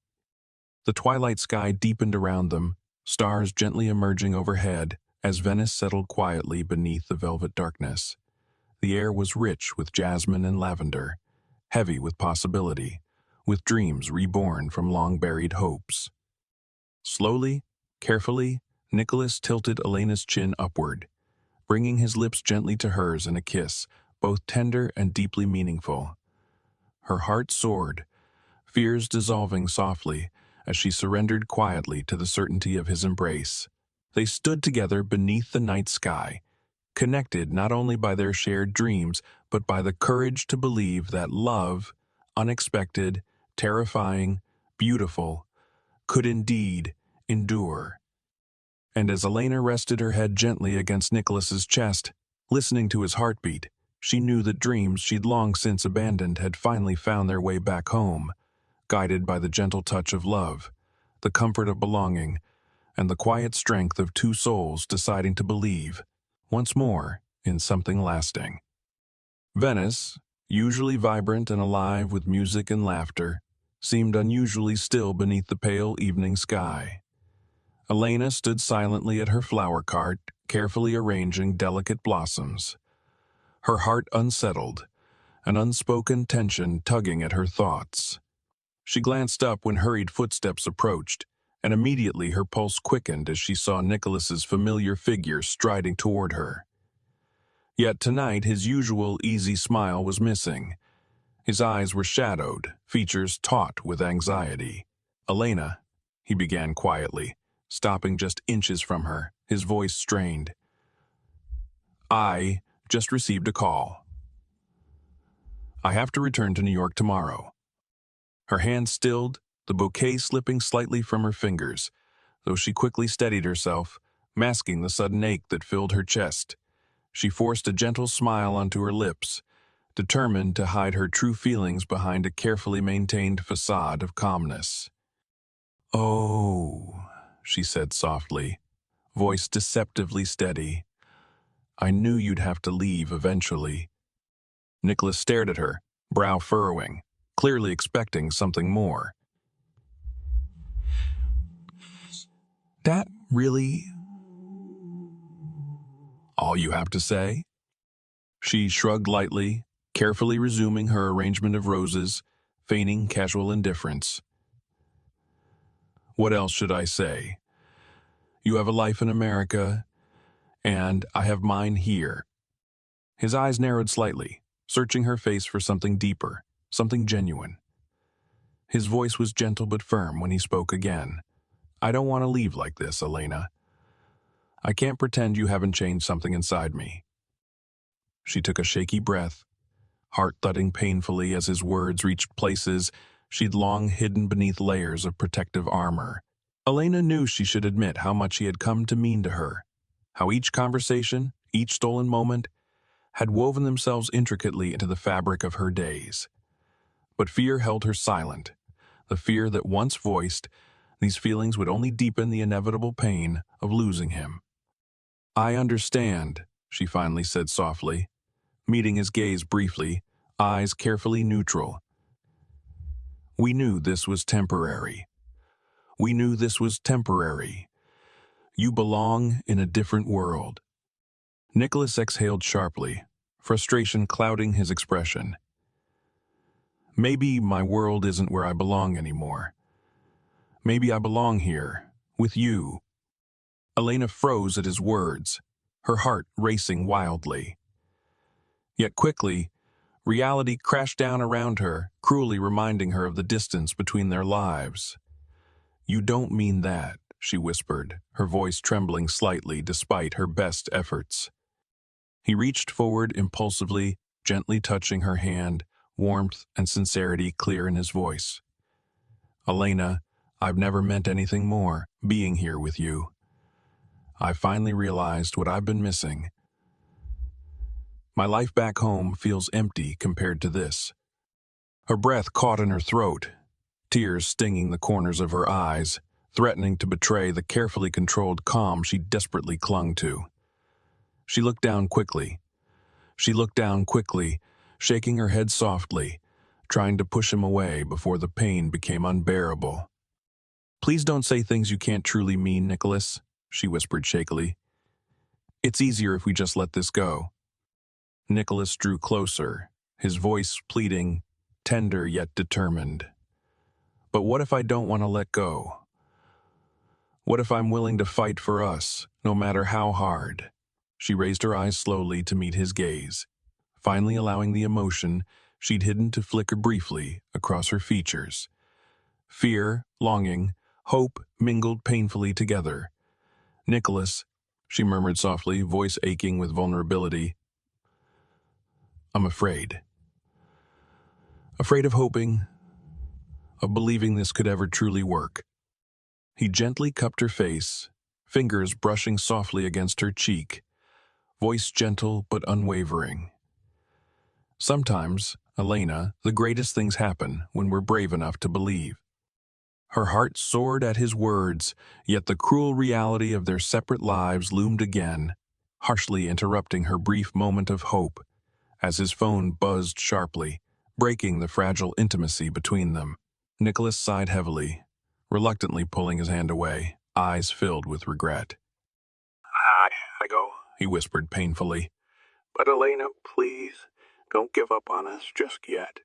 Speaker 1: The twilight sky deepened around them, stars gently emerging overhead as Venice settled quietly beneath the velvet darkness. The air was rich with jasmine and lavender, heavy with possibility, with dreams reborn from long-buried hopes. Slowly, carefully, Nicholas tilted Elena's chin upward, bringing his lips gently to hers in a kiss, both tender and deeply meaningful. Her heart soared, fears dissolving softly as she surrendered quietly to the certainty of his embrace. They stood together beneath the night sky, connected not only by their shared dreams, but by the courage to believe that love, unexpected, terrifying, beautiful, could indeed endure. And as Elena rested her head gently against Nicholas's chest, listening to his heartbeat, she knew that dreams she'd long since abandoned had finally found their way back home, guided by the gentle touch of love, the comfort of belonging, and the quiet strength of two souls deciding to believe, once more, in something lasting. Venice, usually vibrant and alive with music and laughter, seemed unusually still beneath the pale evening sky. Elena stood silently at her flower cart, carefully arranging delicate blossoms, her heart unsettled, an unspoken tension tugging at her thoughts. She glanced up when hurried footsteps approached, and immediately her pulse quickened as she saw Nicholas's familiar figure striding toward her. Yet tonight his usual easy smile was missing. His eyes were shadowed, features taut with anxiety. "Elena," he began quietly, stopping just inches from her, his voice strained. "I just received a call. I have to return to New York tomorrow." Her hand stilled, the bouquet slipping slightly from her fingers, though she quickly steadied herself, masking the sudden ache that filled her chest. She forced a gentle smile onto her lips, determined to hide her true feelings behind a carefully maintained facade of calmness. "Oh," she said softly, voice deceptively steady. "I knew you'd have to leave eventually." Nicholas stared at her, brow furrowing, clearly expecting something more. "That really all you have to say?" She shrugged lightly, carefully resuming her arrangement of roses, feigning casual indifference. "What else should I say? You have a life in America, and I have mine here." His eyes narrowed slightly, searching her face for something deeper, something genuine. His voice was gentle but firm when he spoke again. "I don't want to leave like this, Elena. I can't pretend you haven't changed something inside me." She took a shaky breath, heart thudding painfully as his words reached places she'd long hidden beneath layers of protective armor. Elena knew she should admit how much he had come to mean to her, how each conversation, each stolen moment, had woven themselves intricately into the fabric of her days. But fear held her silent, the fear that once voiced, these feelings would only deepen the inevitable pain of losing him. "I understand," she finally said softly, meeting his gaze briefly, eyes carefully neutral. "We knew this was temporary. We knew this was temporary. You belong in a different world." Nicholas exhaled sharply, frustration clouding his expression. "Maybe my world isn't where I belong anymore. Maybe I belong here, with you." Elena froze at his words, her heart racing wildly. Yet quickly, reality crashed down around her, cruelly reminding her of the distance between their lives. "You don't mean that," she whispered, her voice trembling slightly despite her best efforts. He reached forward impulsively, gently touching her hand, warmth and sincerity clear in his voice. "Elena, I've never meant anything more, being here with you. I finally realized what I've been missing. My life back home feels empty compared to this." Her breath caught in her throat, tears stinging the corners of her eyes, threatening to betray the carefully controlled calm she desperately clung to. She looked down quickly. Shaking her head softly, trying to push him away before the pain became unbearable. "Please don't say things you can't truly mean, Nicholas," she whispered shakily. "It's easier if we just let this go." Nicholas drew closer, his voice pleading, tender yet determined. "But what if I don't want to let go? What if I'm willing to fight for us, no matter how hard?" She raised her eyes slowly to meet his gaze, finally allowing the emotion she'd hidden to flicker briefly across her features. Fear, longing, hope mingled painfully together. "Nicholas," she murmured softly, voice aching with vulnerability, "I'm afraid. Afraid of hoping, of believing this could ever truly work." He gently cupped her face, fingers brushing softly against her cheek, voice gentle but unwavering. "Sometimes, Elena, the greatest things happen when we're brave enough to believe." Her heart soared at his words, yet the cruel reality of their separate lives loomed again, harshly interrupting her brief moment of hope, as his phone buzzed sharply, breaking the fragile intimacy between them. Nicholas sighed heavily, reluctantly pulling his hand away, eyes filled with regret. I go," he whispered painfully. "But Elena, please, don't give up on us just yet."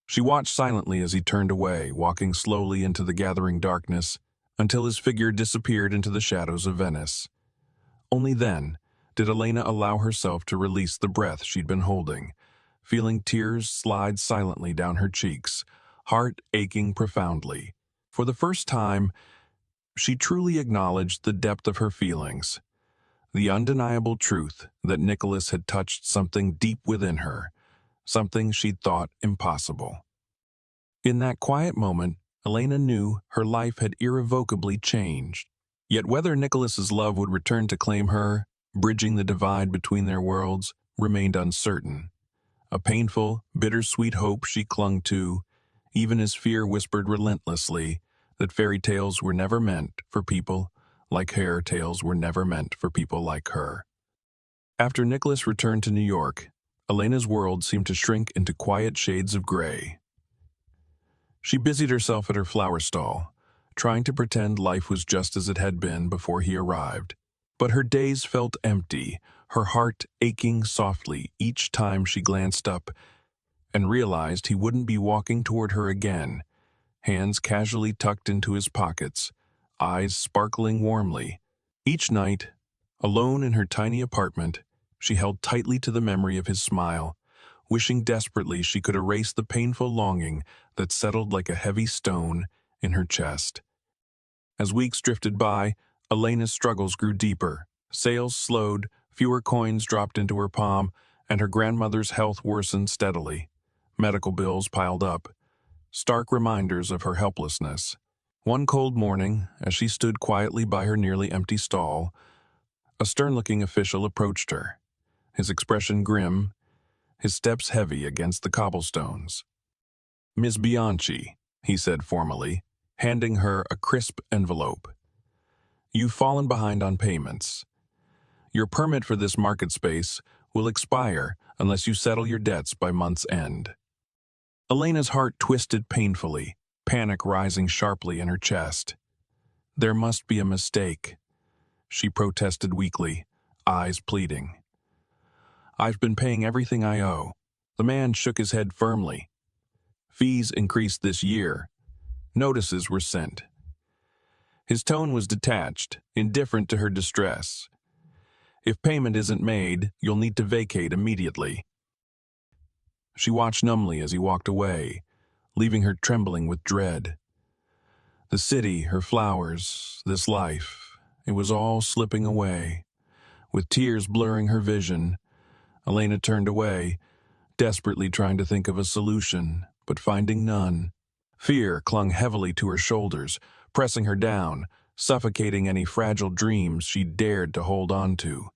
Speaker 1: She watched silently as he turned away, walking slowly into the gathering darkness, until his figure disappeared into the shadows of Venice. Only then did Elena allow herself to release the breath she'd been holding, feeling tears slide silently down her cheeks, heart aching profoundly. For the first time, she truly acknowledged the depth of her feelings, the undeniable truth that Nicholas had touched something deep within her, something she'd thought impossible. In that quiet moment, Elena knew her life had irrevocably changed. Yet whether Nicholas's love would return to claim her, bridging the divide between their worlds, remained uncertain. A painful, bittersweet hope she clung to, even as fear whispered relentlessly that fairy tales were never meant for people like her tales were never meant for people like her. After Nicholas returned to New York, Elena's world seemed to shrink into quiet shades of gray. She busied herself at her flower stall, trying to pretend life was just as it had been before he arrived. But her days felt empty, her heart aching softly each time she glanced up and realized he wouldn't be walking toward her again, hands casually tucked into his pockets, eyes sparkling warmly. Each night, alone in her tiny apartment, she held tightly to the memory of his smile, wishing desperately she could erase the painful longing that settled like a heavy stone in her chest. As weeks drifted by, Elena's struggles grew deeper. Sales slowed, fewer coins dropped into her palm, and her grandmother's health worsened steadily. Medical bills piled up, stark reminders of her helplessness. One cold morning, as she stood quietly by her nearly empty stall, a stern-looking official approached her, his expression grim, his steps heavy against the cobblestones. "Miss Bianchi," he said formally, handing her a crisp envelope. "You've fallen behind on payments. Your permit for this market space will expire unless you settle your debts by month's end." Elena's heart twisted painfully, panic rising sharply in her chest. "There must be a mistake," she protested weakly, eyes pleading. "I've been paying everything I owe." The man shook his head firmly. "Fees increased this year. Notices were sent." His tone was detached, indifferent to her distress. "If payment isn't made, you'll need to vacate immediately." She watched numbly as he walked away, leaving her trembling with dread. The city, her flowers, this life, it was all slipping away. With tears blurring her vision, Elena turned away, desperately trying to think of a solution, but finding none. Fear clung heavily to her shoulders, pressing her down, suffocating any fragile dreams she dared to hold on to.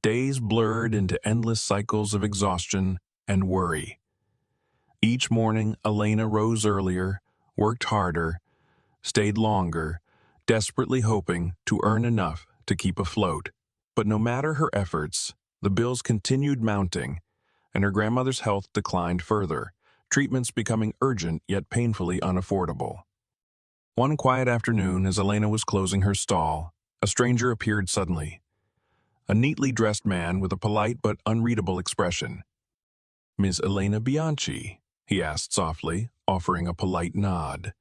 Speaker 1: Days blurred into endless cycles of exhaustion and worry. Each morning, Elena rose earlier, worked harder, stayed longer, desperately hoping to earn enough to keep afloat. But no matter her efforts, the bills continued mounting, and her grandmother's health declined further, treatments becoming urgent yet painfully unaffordable. One quiet afternoon, as Elena was closing her stall, a stranger appeared suddenly. A neatly dressed man with a polite but unreadable expression. "Miss Elena Bianchi?" he asked softly, offering a polite nod.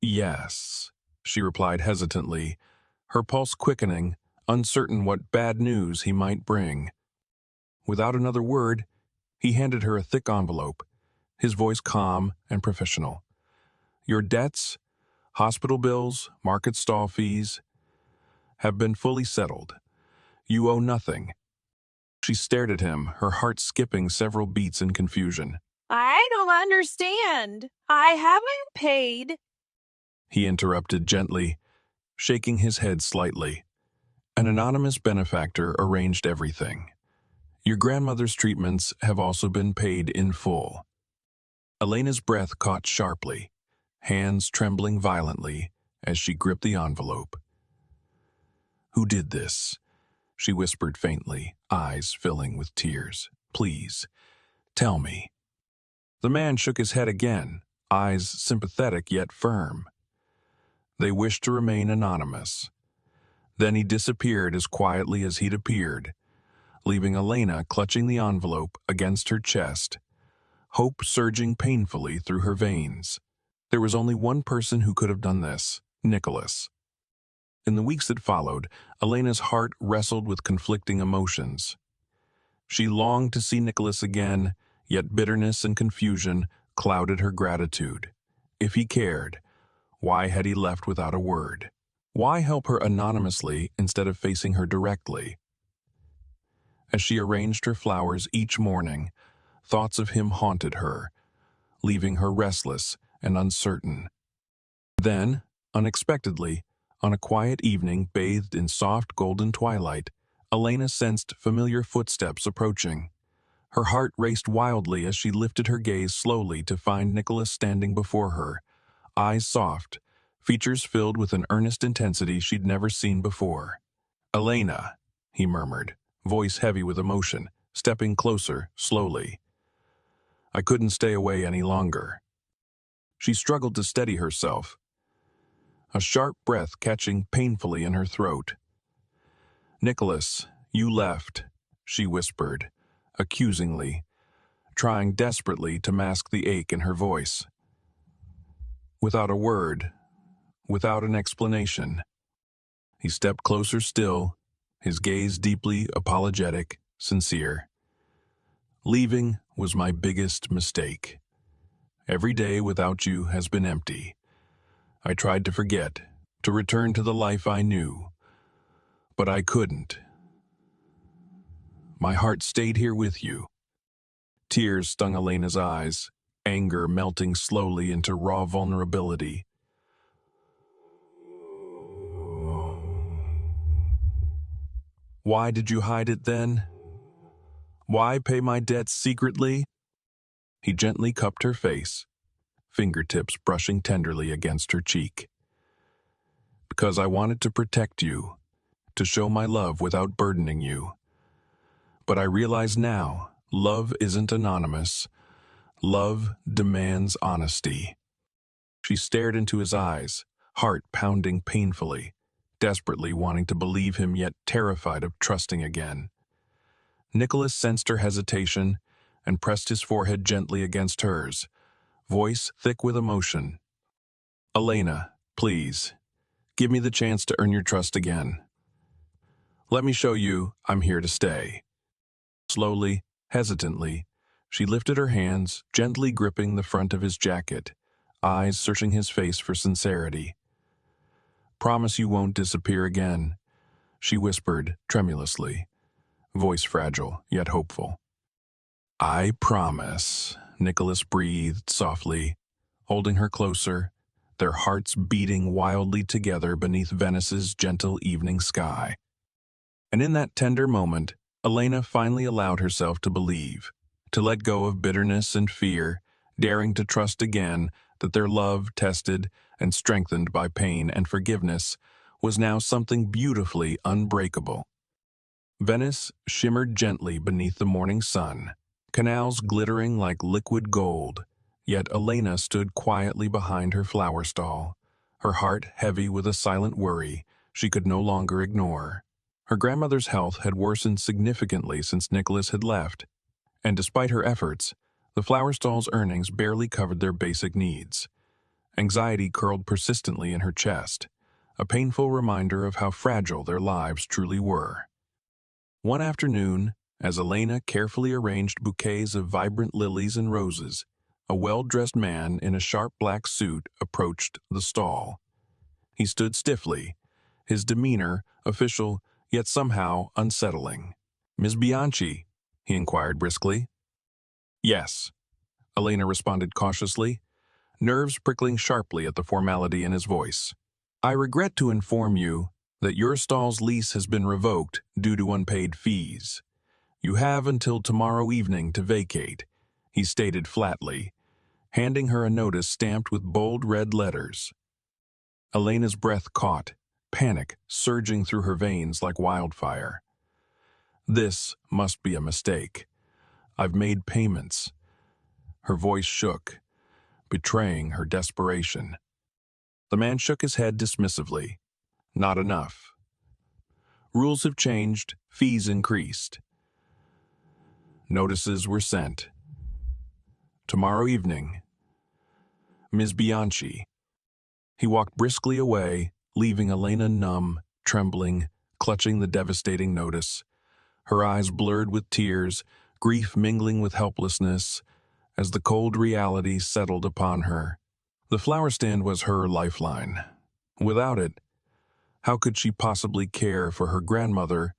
Speaker 1: "Yes," she replied hesitantly, her pulse quickening, uncertain what bad news he might bring. Without another word, he handed her a thick envelope, his voice calm and professional. "Your debts, hospital bills, market stall fees, have been fully settled. You owe nothing." She stared at him, her heart skipping several beats in confusion.
Speaker 2: "I don't understand. I haven't paid."
Speaker 1: He interrupted gently, shaking his head slightly. "An anonymous benefactor arranged everything. Your grandmother's treatments have also been paid in full." Elena's breath caught sharply, hands trembling violently as she gripped the envelope. "Who did this?" she whispered faintly, eyes filling with tears. "Please, tell me." The man shook his head again, eyes sympathetic yet firm. They wished to remain anonymous. Then he disappeared as quietly as he'd appeared, leaving Elena clutching the envelope against her chest, hope surging painfully through her veins. There was only one person who could have done this: Nicholas. In the weeks that followed, Elena's heart wrestled with conflicting emotions. She longed to see Nicholas again, yet bitterness and confusion clouded her gratitude. If he cared, why had he left without a word? Why help her anonymously instead of facing her directly? As she arranged her flowers each morning, thoughts of him haunted her, leaving her restless and uncertain. Then, unexpectedly, on a quiet evening bathed in soft golden twilight, Elena sensed familiar footsteps approaching. Her heart raced wildly as she lifted her gaze slowly to find Nicholas standing before her, eyes soft, features filled with an earnest intensity she'd never seen before. "Elena," he murmured, voice heavy with emotion, stepping closer, slowly. "I couldn't stay away any longer." She struggled to steady herself, a sharp breath catching painfully in her throat. "Nicholas, you left," she whispered, accusingly, trying desperately to mask the ache in her voice. Without a word, without an explanation. He stepped closer still, his gaze deeply apologetic, sincere. "Leaving was my biggest mistake. Every day without you has been empty. I tried to forget, to return to the life I knew, but I couldn't. My heart stayed here with you." Tears stung Elena's eyes, anger melting slowly into raw vulnerability. "Why did you hide it then? Why pay my debts secretly?" He gently cupped her face, fingertips brushing tenderly against her cheek. "Because I wanted to protect you, to show my love without burdening you. But I realize now, love isn't anonymous. Love demands honesty." She stared into his eyes, heart pounding painfully, desperately wanting to believe him yet terrified of trusting again. Nicholas sensed her hesitation and pressed his forehead gently against hers, voice thick with emotion. "Elena, please, give me the chance to earn your trust again. Let me show you I'm here to stay." Slowly, hesitantly, she lifted her hands, gently gripping the front of his jacket, eyes searching his face for sincerity. "Promise you won't disappear again," she whispered tremulously, voice fragile yet hopeful. "I promise," Nicholas breathed softly, holding her closer, their hearts beating wildly together beneath Venice's gentle evening sky. And in that tender moment, Elena finally allowed herself to believe, to let go of bitterness and fear, daring to trust again that their love, tested and strengthened by pain and forgiveness, was now something beautifully unbreakable. Venice shimmered gently beneath the morning sun, canals glittering like liquid gold, yet Elena stood quietly behind her flower stall, her heart heavy with a silent worry she could no longer ignore. Her grandmother's health had worsened significantly since Nicholas had left, and despite her efforts, the flower stall's earnings barely covered their basic needs. Anxiety curled persistently in her chest, a painful reminder of how fragile their lives truly were. One afternoon, as Elena carefully arranged bouquets of vibrant lilies and roses, a well-dressed man in a sharp black suit approached the stall. He stood stiffly, his demeanor official yet somehow unsettling. "Miss Bianchi?" he inquired briskly. "Yes," Elena responded cautiously, nerves prickling sharply at the formality in his voice. "I regret to inform you that your stall's lease has been revoked due to unpaid fees. You have until tomorrow evening to vacate," he stated flatly, handing her a notice stamped with bold red letters. Elena's breath caught, panic surging through her veins like wildfire. "This must be a mistake. I've made payments." Her voice shook, betraying her desperation. The man shook his head dismissively. "Not enough. Rules have changed, fees increased." Notices were sent. tomorrow evening. Ms. Bianchi. He walked briskly away, leaving Elena numb, trembling, clutching the devastating notice. Her eyes blurred with tears, grief mingling with helplessness, as the cold reality settled upon her. The flower stand was her lifeline. Without it, how could she possibly care for her grandmother?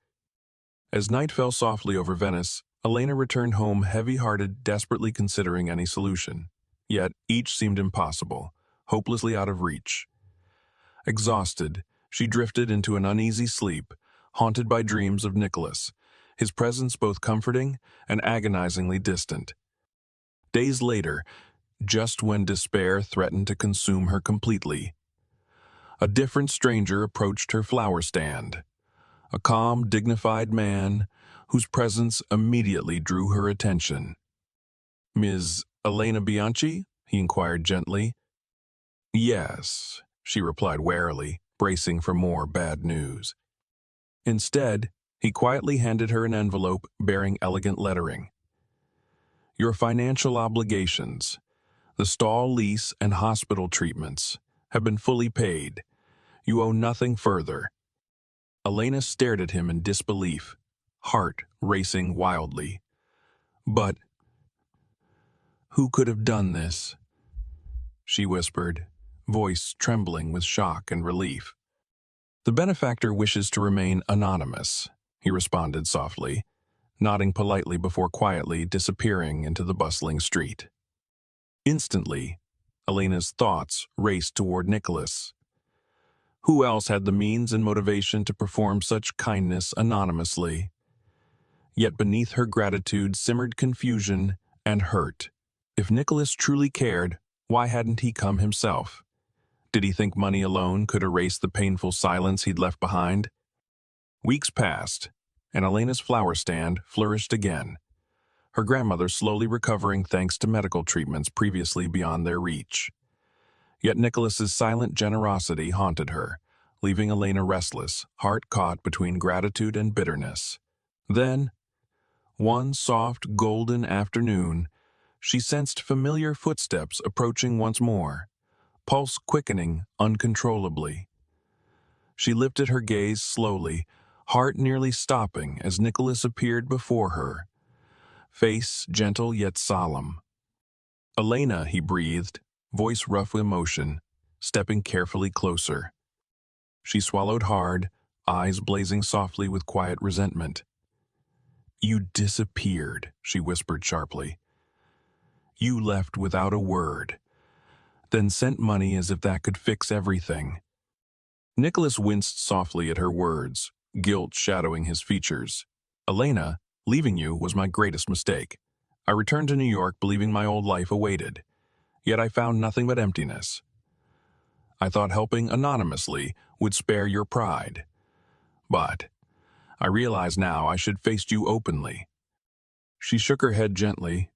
Speaker 1: As night fell softly over Venice, Elena returned home heavy-hearted, desperately considering any solution. Yet each seemed impossible, hopelessly out of reach. Exhausted, she drifted into an uneasy sleep, haunted by dreams of Nicholas, his presence both comforting and agonizingly distant. Days later, just when despair threatened to consume her completely, a different stranger approached her flower stand. A calm, dignified man whose presence immediately drew her attention. "Ms. Elena Bianchi?" he inquired gently. "Yes," she replied warily, bracing for more bad news. Instead, he quietly handed her an envelope bearing elegant lettering. "Your financial obligations, the stall lease and hospital treatments, have been fully paid. You owe nothing further." Elena stared at him in disbelief, heart racing wildly. "But who could have done this?" she whispered, voice trembling with shock and relief. "The benefactor wishes to remain anonymous," he responded softly, nodding politely before quietly disappearing into the bustling street. Instantly, Elena's thoughts raced toward Nicholas. Who else had the means and motivation to perform such kindness anonymously? Yet beneath her gratitude simmered confusion and hurt. If Nicholas truly cared, why hadn't he come himself? Did he think money alone could erase the painful silence he'd left behind? Weeks passed, and Elena's flower stand flourished again, her grandmother slowly recovering thanks to medical treatments previously beyond their reach. Yet Nicholas's silent generosity haunted her, leaving Elena restless, heart caught between gratitude and bitterness. Then, one soft, golden afternoon, she sensed familiar footsteps approaching once more, pulse quickening uncontrollably. She lifted her gaze slowly, heart nearly stopping as Nicholas appeared before her, face gentle yet solemn. "Elena," he breathed, voice rough with emotion, stepping carefully closer. She swallowed hard, eyes blazing softly with quiet resentment. "You disappeared," she whispered sharply. "You left without a word, then sent money as if that could fix everything." Nicholas winced softly at her words, guilt shadowing his features. "Elena, leaving you was my greatest mistake. I returned to New York believing my old life awaited. Yet I found nothing but emptiness. I thought helping anonymously would spare your pride. But I realize now I should face you openly." She shook her head gently,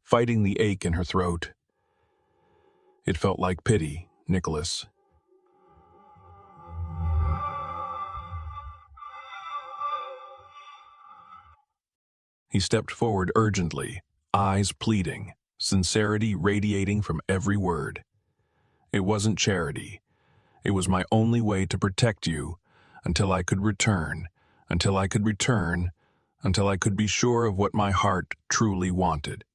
Speaker 1: fighting the ache in her throat. It felt like pity, Nicholas. He stepped forward urgently, eyes pleading, sincerity radiating from every word. "It wasn't charity. It was my only way to protect you until I could return, until I could return, until I could be sure of what my heart truly wanted."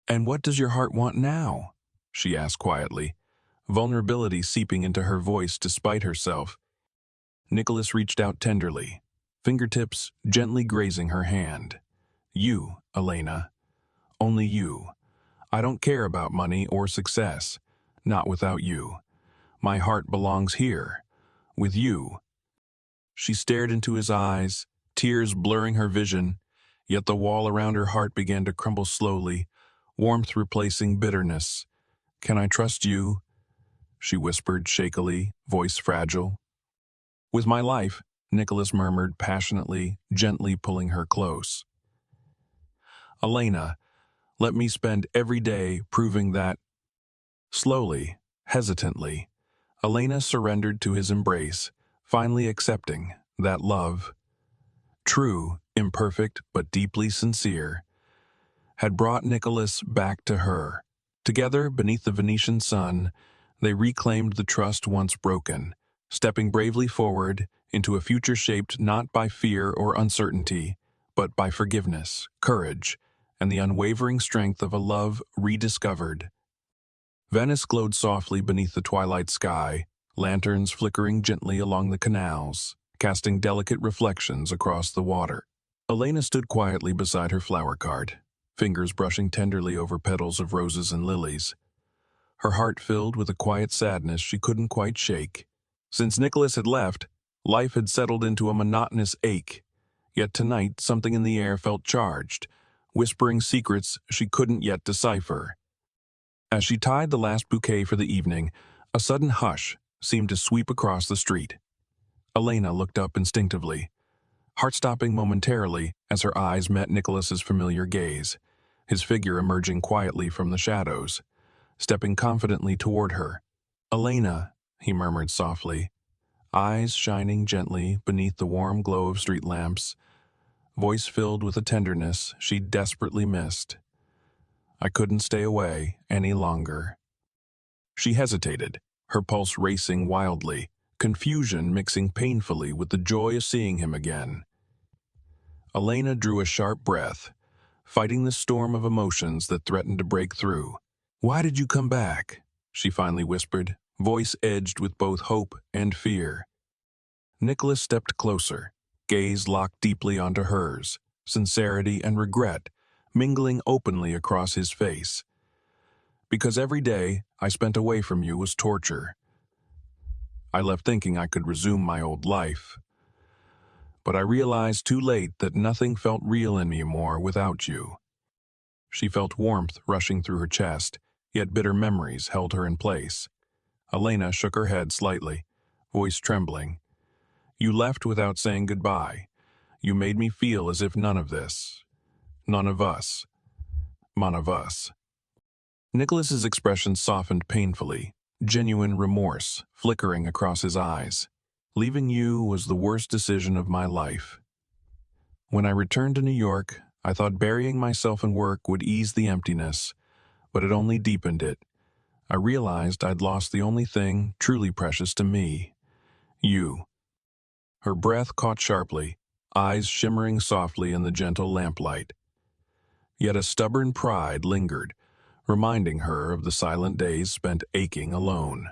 Speaker 1: "And what does your heart want now?" she asked quietly, vulnerability seeping into her voice despite herself. Nicholas reached out tenderly, fingertips gently grazing her hand. "You, Elena. Only you. I don't care about money or success. Not without you. My heart belongs here, with you." She stared into his eyes, tears blurring her vision, yet the wall around her heart began to crumble slowly, warmth replacing bitterness. "Can I trust you?" she whispered shakily, voice fragile. "With my life," Nicholas murmured passionately, gently pulling her close. "Elena, let me spend every day proving that." Slowly, hesitantly, Elena surrendered to his embrace, finally accepting that love, true, imperfect, but deeply sincere, had brought Nicholas back to her. Together, beneath the Venetian sun, they reclaimed the trust once broken, stepping bravely forward into a future shaped not by fear or uncertainty, but by forgiveness, courage, and the unwavering strength of a love rediscovered. Venice glowed softly beneath the twilight sky, lanterns flickering gently along the canals, casting delicate reflections across the water. Elena stood quietly beside her flower cart, fingers brushing tenderly over petals of roses and lilies, her heart filled with a quiet sadness she couldn't quite shake. Since Nicholas had left, life had settled into a monotonous ache, yet tonight something in the air felt charged, whispering secrets she couldn't yet decipher. As she tied the last bouquet for the evening, a sudden hush seemed to sweep across the street. Elena looked up instinctively, heart stopping momentarily as her eyes met Nicholas's familiar gaze, his figure emerging quietly from the shadows, stepping confidently toward her. "Elena," he murmured softly, eyes shining gently beneath the warm glow of street lamps, voice filled with a tenderness she desperately missed. "I couldn't stay away any longer." She hesitated, her pulse racing wildly, confusion mixing painfully with the joy of seeing him again. Elena drew a sharp breath, fighting the storm of emotions that threatened to break through. "Why did you come back?" she finally whispered, voice edged with both hope and fear. Nicholas stepped closer, gaze locked deeply onto hers, sincerity and regret mingling openly across his face. "Because every day I spent away from you was torture. I left thinking I could resume my old life. But I realized too late that nothing felt real anymore without you." She felt warmth rushing through her chest, yet bitter memories held her in place. Elena shook her head slightly, voice trembling. "You left without saying goodbye. You made me feel as if none of this, none of us. Nicholas's expression softened painfully, genuine remorse flickering across his eyes. "Leaving you was the worst decision of my life. When I returned to New York, I thought burying myself in work would ease the emptiness, but it only deepened it. I realized I'd lost the only thing truly precious to me, you." Her breath caught sharply, eyes shimmering softly in the gentle lamplight. Yet a stubborn pride lingered, reminding her of the silent days spent aching alone.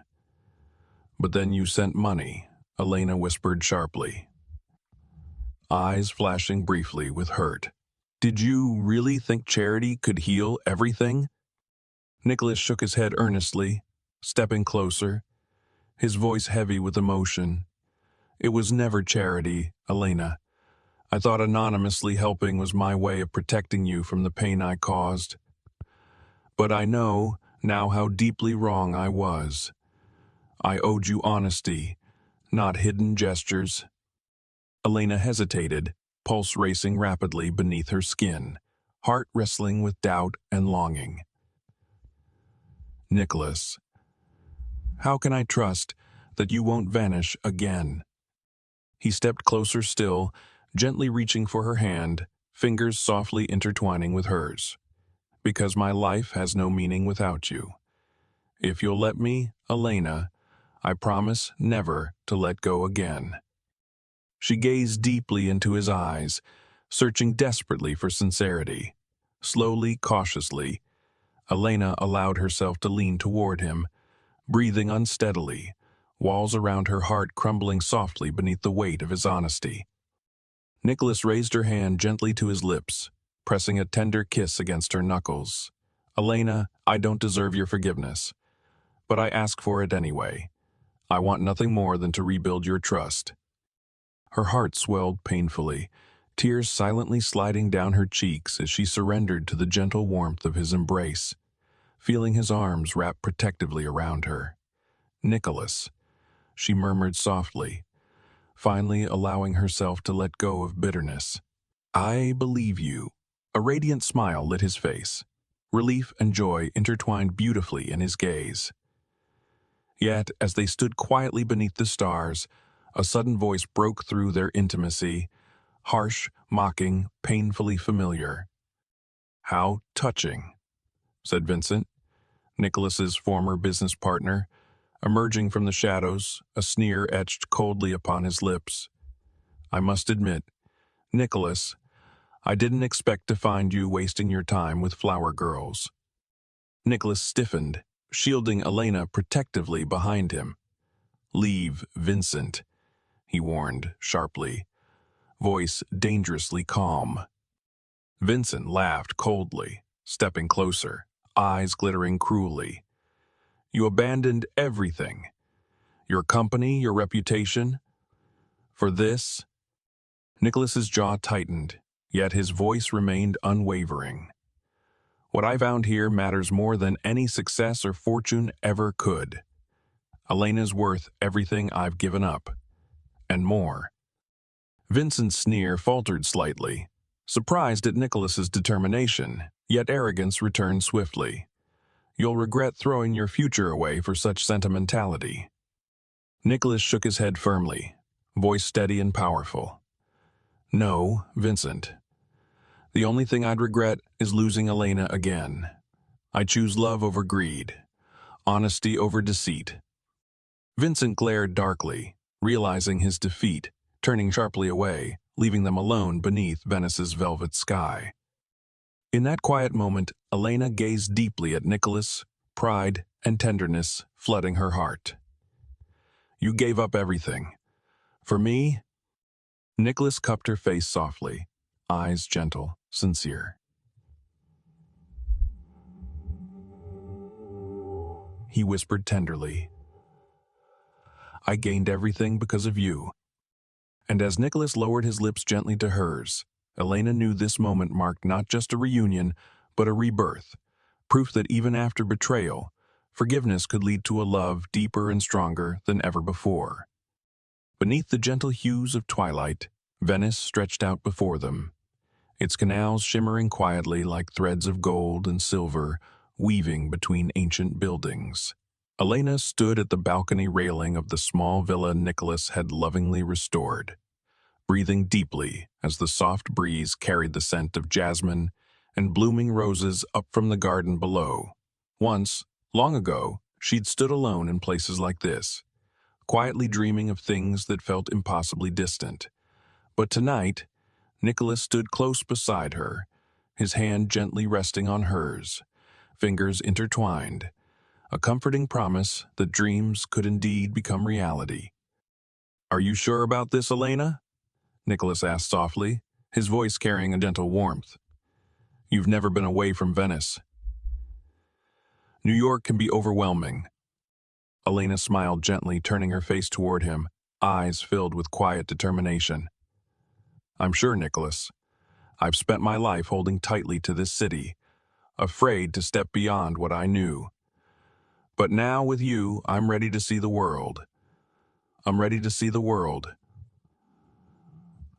Speaker 1: "But then you sent money," Elena whispered sharply, eyes flashing briefly with hurt. "Did you really think charity could heal everything?" Nicholas shook his head earnestly, stepping closer, his voice heavy with emotion. "It was never charity, Elena. I thought anonymously helping was my way of protecting you from the pain I caused. But I know now how deeply wrong I was. I owed you honesty, not hidden gestures." Elena hesitated, pulse racing rapidly beneath her skin, heart wrestling with doubt and longing. "Nicholas, how can I trust that you won't vanish again?" He stepped closer still, gently reaching for her hand, fingers softly intertwining with hers. "Because my life has no meaning without you. If you'll let me, Elena, I promise never to let go again." She gazed deeply into his eyes, searching desperately for sincerity. Slowly, cautiously, Elena allowed herself to lean toward him, breathing unsteadily, walls around her heart crumbling softly beneath the weight of his honesty. Nicholas raised her hand gently to his lips, pressing a tender kiss against her knuckles. "Elena, I don't deserve your forgiveness, but I ask for it anyway. I want nothing more than to rebuild your trust." Her heart swelled painfully, tears silently sliding down her cheeks as she surrendered to the gentle warmth of his embrace, feeling his arms wrap protectively around her. "Nicholas," she murmured softly, finally allowing herself to let go of bitterness. "I believe you." A radiant smile lit his face. Relief and joy intertwined beautifully in his gaze. Yet, as they stood quietly beneath the stars, a sudden voice broke through their intimacy, harsh, mocking, painfully familiar. "How touching," said Vincent, Nicholas's former business partner, emerging from the shadows, a sneer etched coldly upon his lips. "I must admit, Nicholas, I didn't expect to find you wasting your time with flower girls." Nicholas stiffened, shielding Elena protectively behind him. "Leave, Vincent," he warned sharply, voice dangerously calm. Vincent laughed coldly, stepping closer, eyes glittering cruelly. "You abandoned everything. Your company, your reputation. For this?" Nicholas's jaw tightened, yet his voice remained unwavering. "What I found here matters more than any success or fortune ever could. Elena's worth everything I've given up, and more." Vincent's sneer faltered slightly, surprised at Nicholas's determination, yet arrogance returned swiftly. "You'll regret throwing your future away for such sentimentality." Nicholas shook his head firmly, voice steady and powerful. "No, Vincent. The only thing I'd regret is losing Elena again. I choose love over greed, honesty over deceit." Vincent glared darkly, realizing his defeat, turning sharply away, leaving them alone beneath Venice's velvet sky. In that quiet moment, Elena gazed deeply at Nicholas, pride and tenderness flooding her heart. "You gave up everything. For me?" Nicholas cupped her face softly, eyes gentle, sincere. He whispered tenderly, "I gained everything because of you." And as Nicholas lowered his lips gently to hers, Elena knew this moment marked not just a reunion, but a rebirth, proof that even after betrayal, forgiveness could lead to a love deeper and stronger than ever before. Beneath the gentle hues of twilight, Venice stretched out before them, its canals shimmering quietly like threads of gold and silver, weaving between ancient buildings. Elena stood at the balcony railing of the small villa Nicholas had lovingly restored, breathing deeply as the soft breeze carried the scent of jasmine and blooming roses up from the garden below. Once, long ago, she'd stood alone in places like this, quietly dreaming of things that felt impossibly distant. But tonight, Nicholas stood close beside her, his hand gently resting on hers, fingers intertwined, a comforting promise that dreams could indeed become reality. "Are you sure about this, Elena?" Nicholas asked softly, his voice carrying a gentle warmth. "You've never been away from Venice." "New York can be overwhelming." Elena smiled gently, turning her face toward him, eyes filled with quiet determination. "I'm sure, Nicholas. I've spent my life holding tightly to this city, afraid to step beyond what I knew. But now, with you, I'm ready to see the world. I'm ready to see the world.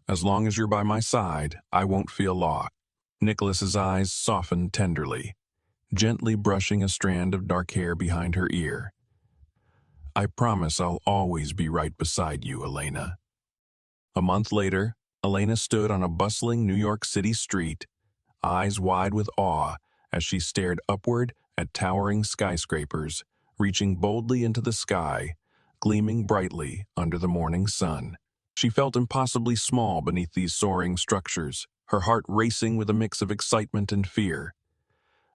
Speaker 1: As long as you're by my side, I won't feel lost." Nicholas's eyes softened tenderly, gently brushing a strand of dark hair behind her ear. "I promise I'll always be right beside you, Elena." A month later, Elena stood on a bustling New York City street, eyes wide with awe as she stared upward at towering skyscrapers, reaching boldly into the sky, gleaming brightly under the morning sun. She felt impossibly small beneath these soaring structures, her heart racing with a mix of excitement and fear.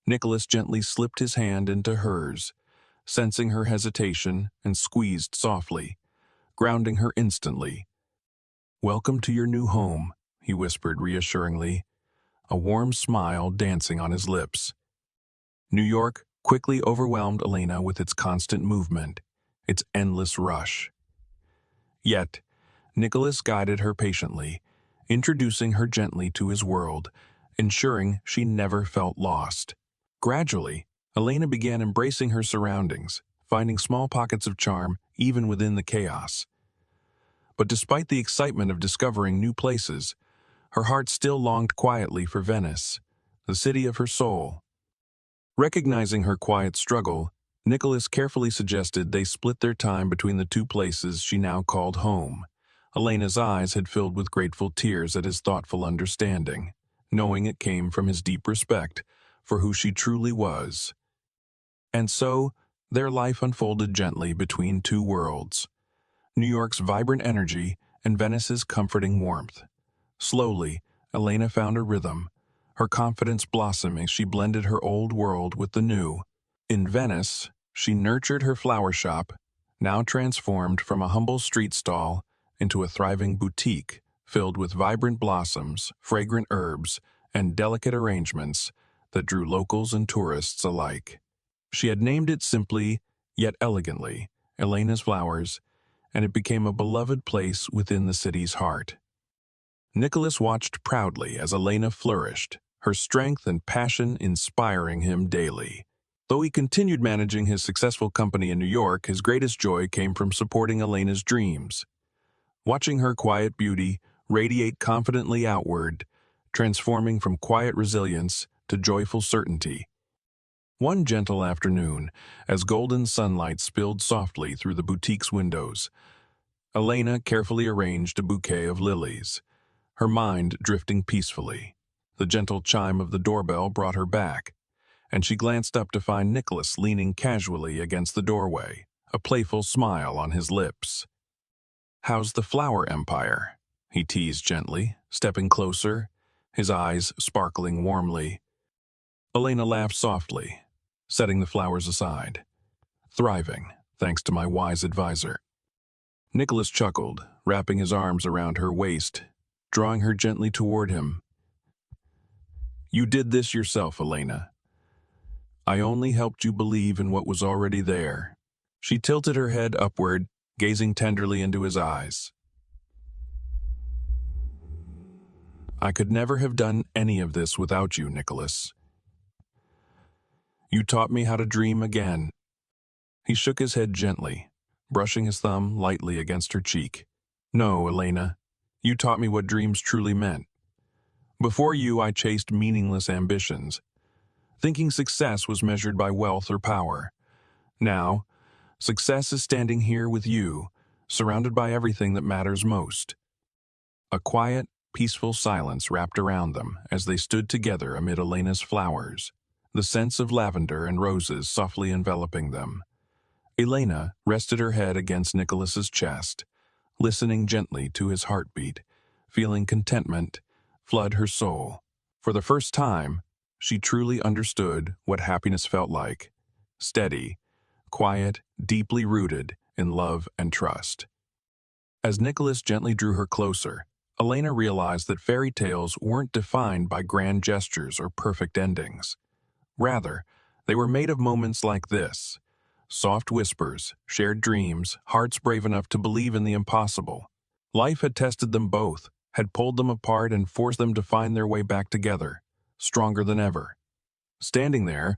Speaker 1: Nicholas gently slipped his hand into hers, sensing her hesitation, and squeezed softly, grounding her instantly. "Welcome to your new home," he whispered reassuringly, a warm smile dancing on his lips. New York quickly overwhelmed Elena with its constant movement, its endless rush. Yet, Nicholas guided her patiently, introducing her gently to his world, ensuring she never felt lost. Gradually, Elena began embracing her surroundings, finding small pockets of charm even within the chaos. But despite the excitement of discovering new places, her heart still longed quietly for Venice, the city of her soul. Recognizing her quiet struggle, Nicholas carefully suggested they split their time between the two places she now called home. Elena's eyes had filled with grateful tears at his thoughtful understanding. knowing it came from his deep respect for who she truly was. And so, their life unfolded gently between two worlds, New York's vibrant energy and Venice's comforting warmth. Slowly, Elena found a rhythm, her confidence blossoming as she blended her old world with the new. In Venice, she nurtured her flower shop, now transformed from a humble street stall into a thriving boutique filled with vibrant blossoms, fragrant herbs, and delicate arrangements that drew locals and tourists alike. She had named it simply, yet elegantly, Elena's Flowers, and it became a beloved place within the city's heart. Nicholas watched proudly as Elena flourished, her strength and passion inspiring him daily. Though he continued managing his successful company in New York, his greatest joy came from supporting Elena's dreams. Watching her quiet beauty radiate confidently outward, transforming from quiet resilience to joyful certainty. One gentle afternoon, as golden sunlight spilled softly through the boutique's windows, Elena carefully arranged a bouquet of lilies, her mind drifting peacefully. The gentle chime of the doorbell brought her back, and she glanced up to find Nicholas leaning casually against the doorway, a playful smile on his lips. "How's the flower empire?" he teased gently, stepping closer, his eyes sparkling warmly. Elena laughed softly, setting the flowers aside. "Thriving, thanks to my wise advisor." Nicholas chuckled, wrapping his arms around her waist, drawing her gently toward him. "You did this yourself, Elena. I only helped you believe in what was already there." She tilted her head upward, gazing tenderly into his eyes. "I could never have done any of this without you, Nicholas. You taught me how to dream again." He shook his head gently, brushing his thumb lightly against her cheek. "No, Elena, you taught me what dreams truly meant. Before you, I chased meaningless ambitions, thinking success was measured by wealth or power. Now, success is standing here with you, surrounded by everything that matters most." A quiet, peaceful silence wrapped around them as they stood together amid Elena's flowers, the scents of lavender and roses softly enveloping them. Elena rested her head against Nicholas's chest, listening gently to his heartbeat, feeling contentment flood her soul. For the first time, she truly understood what happiness felt like: steady, quiet, deeply rooted in love and trust. As Nicholas gently drew her closer, Elena realized that fairy tales weren't defined by grand gestures or perfect endings. Rather, they were made of moments like this: soft whispers, shared dreams, hearts brave enough to believe in the impossible. Life had tested them both, had pulled them apart and forced them to find their way back together, stronger than ever. Standing there,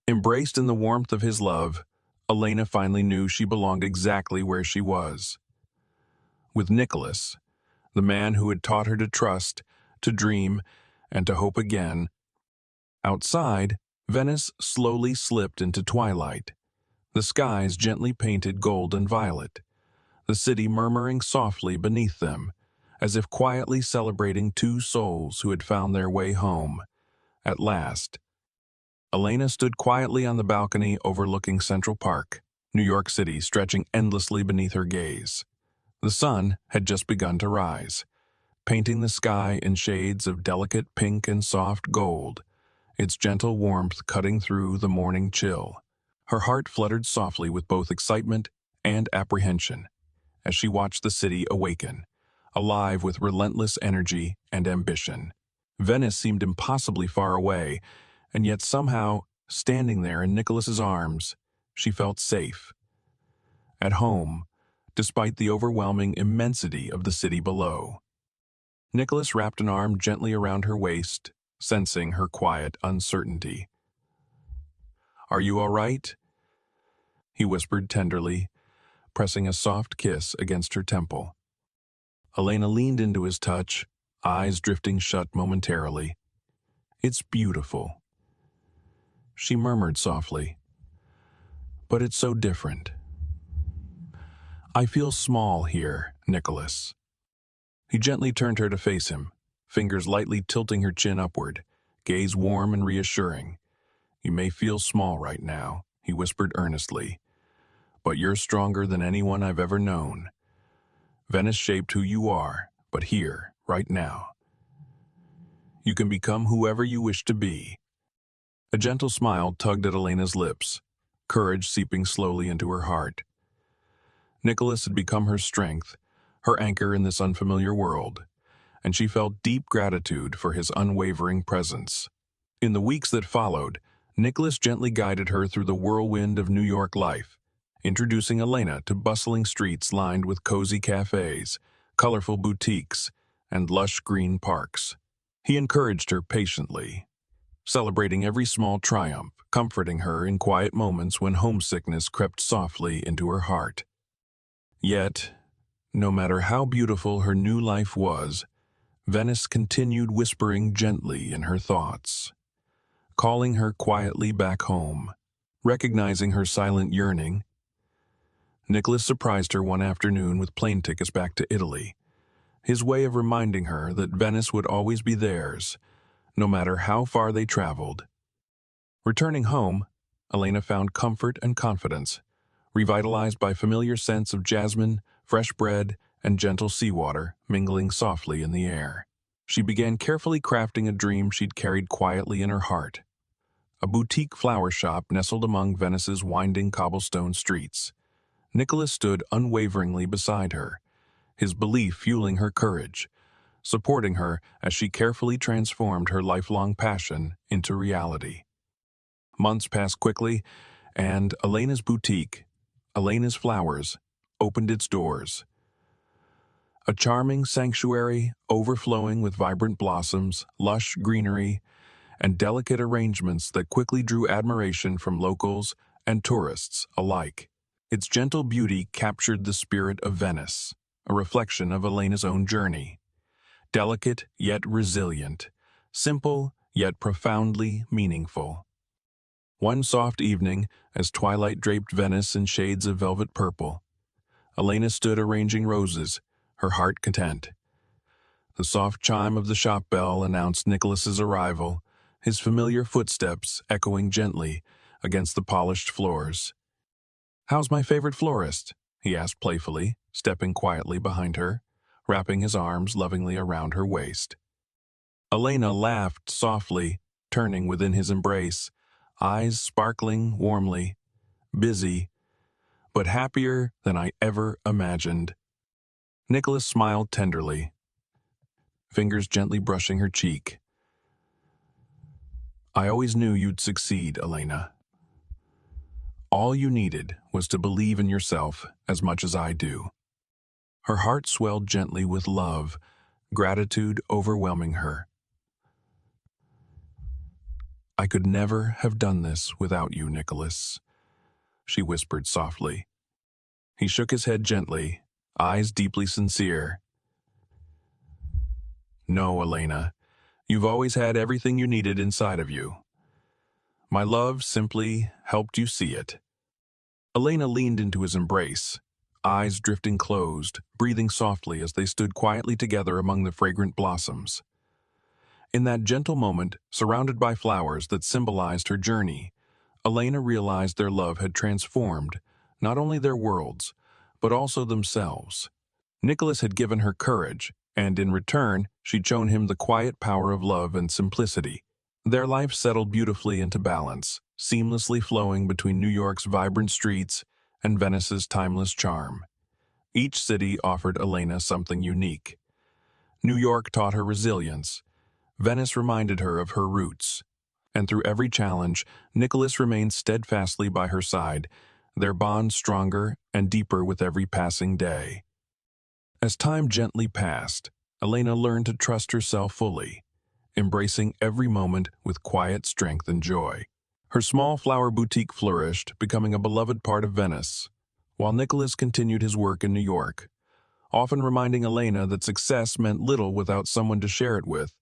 Speaker 1: embraced in the warmth of his love, Elena finally knew she belonged exactly where she was. With Nicholas, the man who had taught her to trust, to dream, and to hope again. Outside, Venice slowly slipped into twilight, the skies gently painted gold and violet, the city murmuring softly beneath them, as if quietly celebrating two souls who had found their way home. At last, Elena stood quietly on the balcony overlooking Central Park, New York City stretching endlessly beneath her gaze. The sun had just begun to rise, painting the sky in shades of delicate pink and soft gold, its gentle warmth cutting through the morning chill. Her heart fluttered softly with both excitement and apprehension as she watched the city awaken, alive with relentless energy and ambition. Venice seemed impossibly far away, and yet somehow, standing there in Nicholas's arms, she felt safe, at home, despite the overwhelming immensity of the city below. Nicholas wrapped an arm gently around her waist, sensing her quiet uncertainty. "Are you all right?" he whispered tenderly, pressing a soft kiss against her temple. Elena leaned into his touch, eyes drifting shut momentarily. "It's beautiful," she murmured softly, "but it's so different. I feel small here, Nicholas." He gently turned her to face him, fingers lightly tilting her chin upward, gaze warm and reassuring. "You may feel small right now," he whispered earnestly, "but you're stronger than anyone I've ever known. Venice shaped who you are, but here, right now, you can become whoever you wish to be." A gentle smile tugged at Elena's lips, courage seeping slowly into her heart. Nicholas had become her strength, her anchor in this unfamiliar world, and she felt deep gratitude for his unwavering presence. In the weeks that followed, Nicholas gently guided her through the whirlwind of New York life, introducing Elena to bustling streets lined with cozy cafes, colorful boutiques, and lush green parks. He encouraged her patiently, celebrating every small triumph, comforting her in quiet moments when homesickness crept softly into her heart. Yet, no matter how beautiful her new life was, Venice continued whispering gently in her thoughts, calling her quietly back home. Recognizing her silent yearning, Nicholas surprised her one afternoon with plane tickets back to Italy, his way of reminding her that Venice would always be theirs, no matter how far they traveled. Returning home, Elena found comfort and confidence, revitalized by familiar scents of jasmine, fresh bread, and gentle seawater mingling softly in the air. She began carefully crafting a dream she'd carried quietly in her heart. A boutique flower shop nestled among Venice's winding cobblestone streets. Nicholas stood unwaveringly beside her, his belief fueling her courage, supporting her as she carefully transformed her lifelong passion into reality. Months passed quickly, and Elena's boutique, Elena's Flowers, opened its doors. A charming sanctuary overflowing with vibrant blossoms, lush greenery, and delicate arrangements that quickly drew admiration from locals and tourists alike. Its gentle beauty captured the spirit of Venice, a reflection of Elena's own journey. Delicate yet resilient, simple yet profoundly meaningful. One soft evening, as twilight draped Venice in shades of velvet purple, Elena stood arranging roses, her heart content. The soft chime of the shop bell announced Nicholas's arrival, his familiar footsteps echoing gently against the polished floors. "How's my favorite florist?" he asked playfully, stepping quietly behind her, wrapping his arms lovingly around her waist. Elena laughed softly, turning within his embrace, eyes sparkling warmly, busy, but happier than I ever imagined. Nicholas smiled tenderly, fingers gently brushing her cheek. "I always knew you'd succeed, Elena. All you needed was to believe in yourself as much as I do." Her heart swelled gently with love, gratitude overwhelming her. "I could never have done this without you, Nicholas," she whispered softly. He shook his head gently, eyes deeply sincere. "No, Elena, you've always had everything you needed inside of you. My love simply helped you see it." Elena leaned into his embrace, eyes drifting closed, breathing softly as they stood quietly together among the fragrant blossoms. In that gentle moment, surrounded by flowers that symbolized her journey, Elena realized their love had transformed not only their worlds, but also themselves. Nicholas had given her courage, and in return, she'd shown him the quiet power of love and simplicity. Their life settled beautifully into balance, seamlessly flowing between New York's vibrant streets and Venice's timeless charm. Each city offered Elena something unique. New York taught her resilience. Venice reminded her of her roots. And through every challenge, Nicholas remained steadfastly by her side, their bond stronger and deeper with every passing day. As time gently passed, Elena learned to trust herself fully, embracing every moment with quiet strength and joy. Her small flower boutique flourished, becoming a beloved part of Venice, while Nicholas continued his work in New York, often reminding Elena that success meant little without someone to share it with.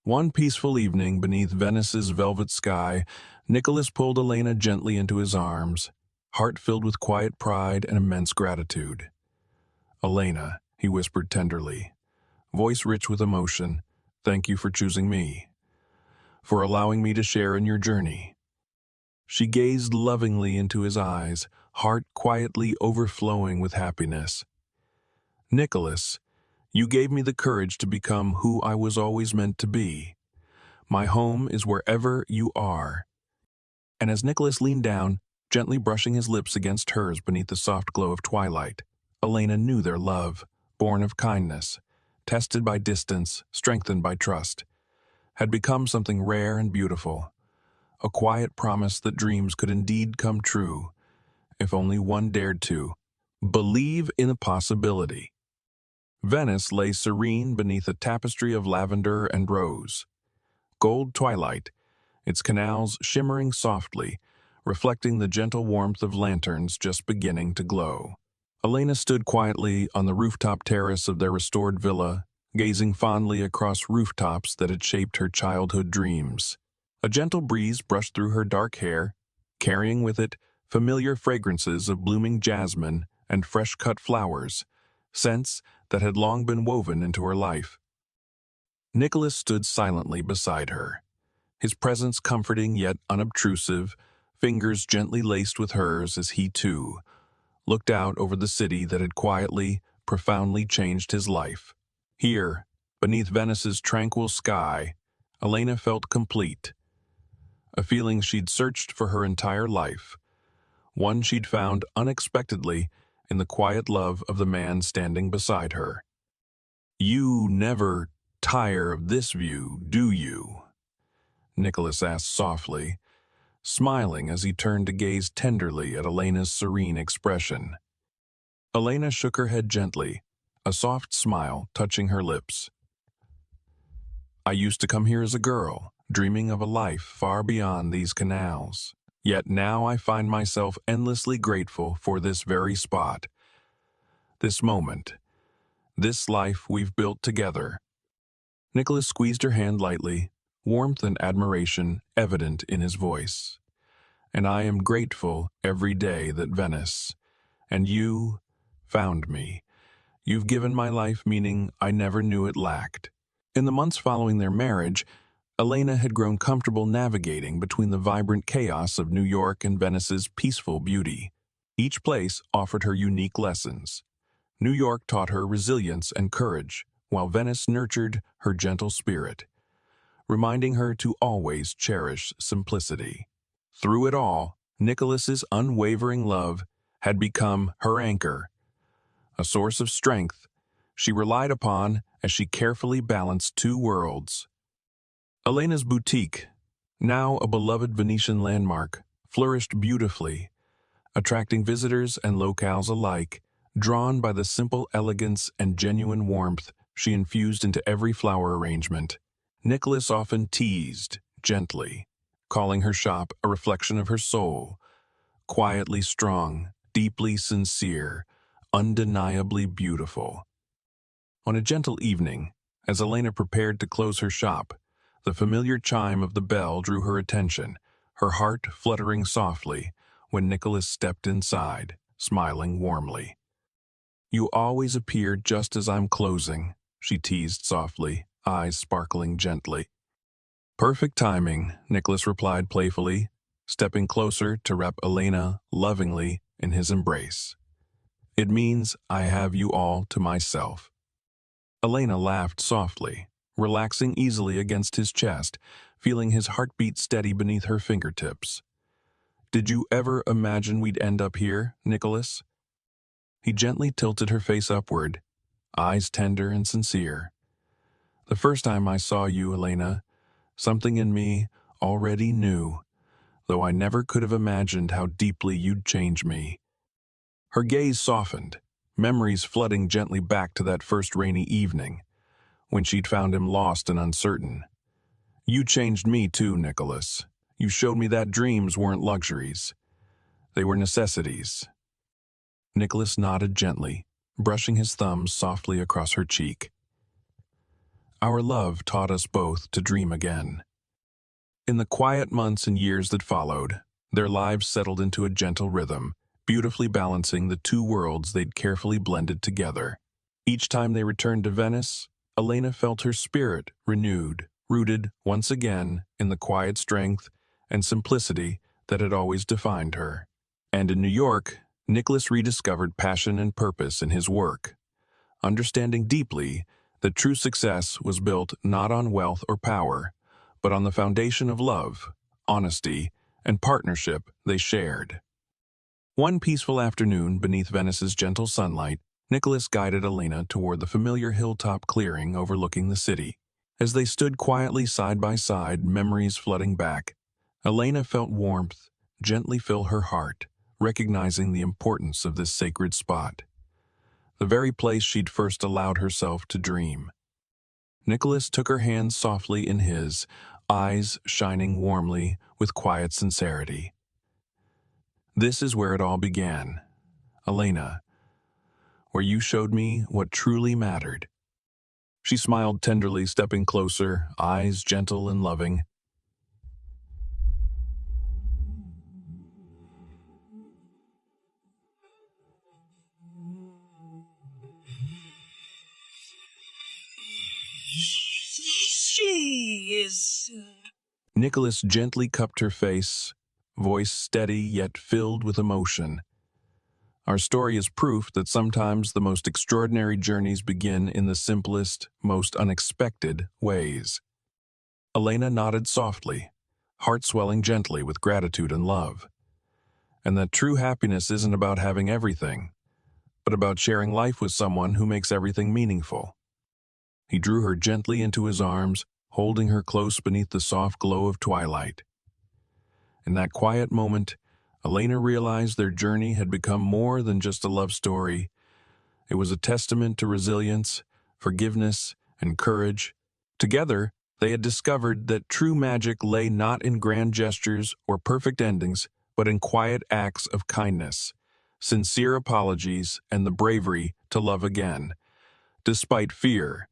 Speaker 1: One peaceful evening beneath Venice's velvet sky, Nicholas pulled Elena gently into his arms, heart filled with quiet pride and immense gratitude. "Elena," he whispered tenderly, voice rich with emotion, Thank you for choosing me, for allowing me to share in your journey." She gazed lovingly into his eyes, heart quietly overflowing with happiness. "Nicholas, you gave me the courage to become who I was always meant to be. My home is wherever you are." And as Nicholas leaned down, gently brushing his lips against hers beneath the soft glow of twilight, Elena knew their love, born of kindness, tested by distance, strengthened by trust, had become something rare and beautiful, a quiet promise that dreams could indeed come true, if only one dared to believe in a possibility. Venice lay serene beneath a tapestry of lavender and rose. Gold twilight, its canals shimmering softly, reflecting the gentle warmth of lanterns just beginning to glow. Elena stood quietly on the rooftop terrace of their restored villa, gazing fondly across rooftops that had shaped her childhood dreams. A gentle breeze brushed through her dark hair, carrying with it familiar fragrances of blooming jasmine and fresh-cut flowers, scents that had long been woven into her life. Nicholas stood silently beside her, his presence comforting yet unobtrusive, fingers gently laced with hers as he, too, looked out over the city that had quietly, profoundly changed his life. Here, beneath Venice's tranquil sky, Elena felt complete, a feeling she'd searched for her entire life, one she'd found unexpectedly in the quiet love of the man standing beside her. "You never tire of this view, do you?" Nicholas asked softly, smiling as he turned to gaze tenderly at Elena's serene expression. Elena shook her head gently, a soft smile touching her lips. "I used to come here as a girl, dreaming of a life far beyond these canals. Yet now I find myself endlessly grateful for this very spot, this moment, this life we've built together." Nicholas squeezed her hand lightly, warmth and admiration evident in his voice. "And I am grateful every day that Venice, and you, found me. You've given my life meaning I never knew it lacked." In the months following their marriage, Elena had grown comfortable navigating between the vibrant chaos of New York and Venice's peaceful beauty. Each place offered her unique lessons. New York taught her resilience and courage, while Venice nurtured her gentle spirit, reminding her to always cherish simplicity. Through it all, Nicholas's unwavering love had become her anchor, a source of strength she relied upon as she carefully balanced two worlds. Elena's boutique, now a beloved Venetian landmark, flourished beautifully, attracting visitors and locals alike, drawn by the simple elegance and genuine warmth she infused into every flower arrangement. Nicholas often teased, gently, calling her shop a reflection of her soul, quietly strong, deeply sincere, undeniably beautiful. On a gentle evening, as Elena prepared to close her shop, the familiar chime of the bell drew her attention, her heart fluttering softly when Nicholas stepped inside, smiling warmly. "You always appear just as I'm closing," she teased softly, eyes sparkling gently. "Perfect timing," Nicholas replied playfully, stepping closer to wrap Elena lovingly in his embrace. "It means I have you all to myself." Elena laughed softly, relaxing easily against his chest, feeling his heartbeat steady beneath her fingertips. "Did you ever imagine we'd end up here, Nicholas?" He gently tilted her face upward, eyes tender and sincere. "The first time I saw you, Elena, something in me already knew, though I never could have imagined how deeply you'd change me." Her gaze softened, memories flooding gently back to that first rainy evening, when she'd found him lost and uncertain. "You changed me too, Nicholas. You showed me that dreams weren't luxuries. They were necessities." Nicholas nodded gently, brushing his thumbs softly across her cheek. "Our love taught us both to dream again." In the quiet months and years that followed, their lives settled into a gentle rhythm, beautifully balancing the two worlds they'd carefully blended together. Each time they returned to Venice, Elena felt her spirit renewed, rooted once again in the quiet strength and simplicity that had always defined her. And in New York, Nicholas rediscovered passion and purpose in his work, understanding deeply that true success was built not on wealth or power, but on the foundation of love, honesty, and partnership they shared. One peaceful afternoon beneath Venice's gentle sunlight, Nicholas guided Elena toward the familiar hilltop clearing overlooking the city. As they stood quietly side by side, memories flooding back, Elena felt warmth gently fill her heart, recognizing the importance of this sacred spot, the very place she'd first allowed herself to dream. Nicholas took her hand softly in his, eyes shining warmly with quiet sincerity. "This is where it all began, Elena, where you showed me what truly mattered." She smiled tenderly, stepping closer, eyes gentle and loving.
Speaker 2: She is...
Speaker 1: Nicholas gently cupped her face, voice steady yet filled with emotion. Our story is proof that sometimes the most extraordinary journeys begin in the simplest, most unexpected ways. Elena nodded softly, heart swelling gently with gratitude and love. And that true happiness isn't about having everything, but about sharing life with someone who makes everything meaningful. He drew her gently into his arms, holding her close beneath the soft glow of twilight. In that quiet moment, Elena realized their journey had become more than just a love story. It was a testament to resilience, forgiveness, and courage. Together, they had discovered that true magic lay not in grand gestures or perfect endings, but in quiet acts of kindness, sincere apologies, and the bravery to love again, despite fear.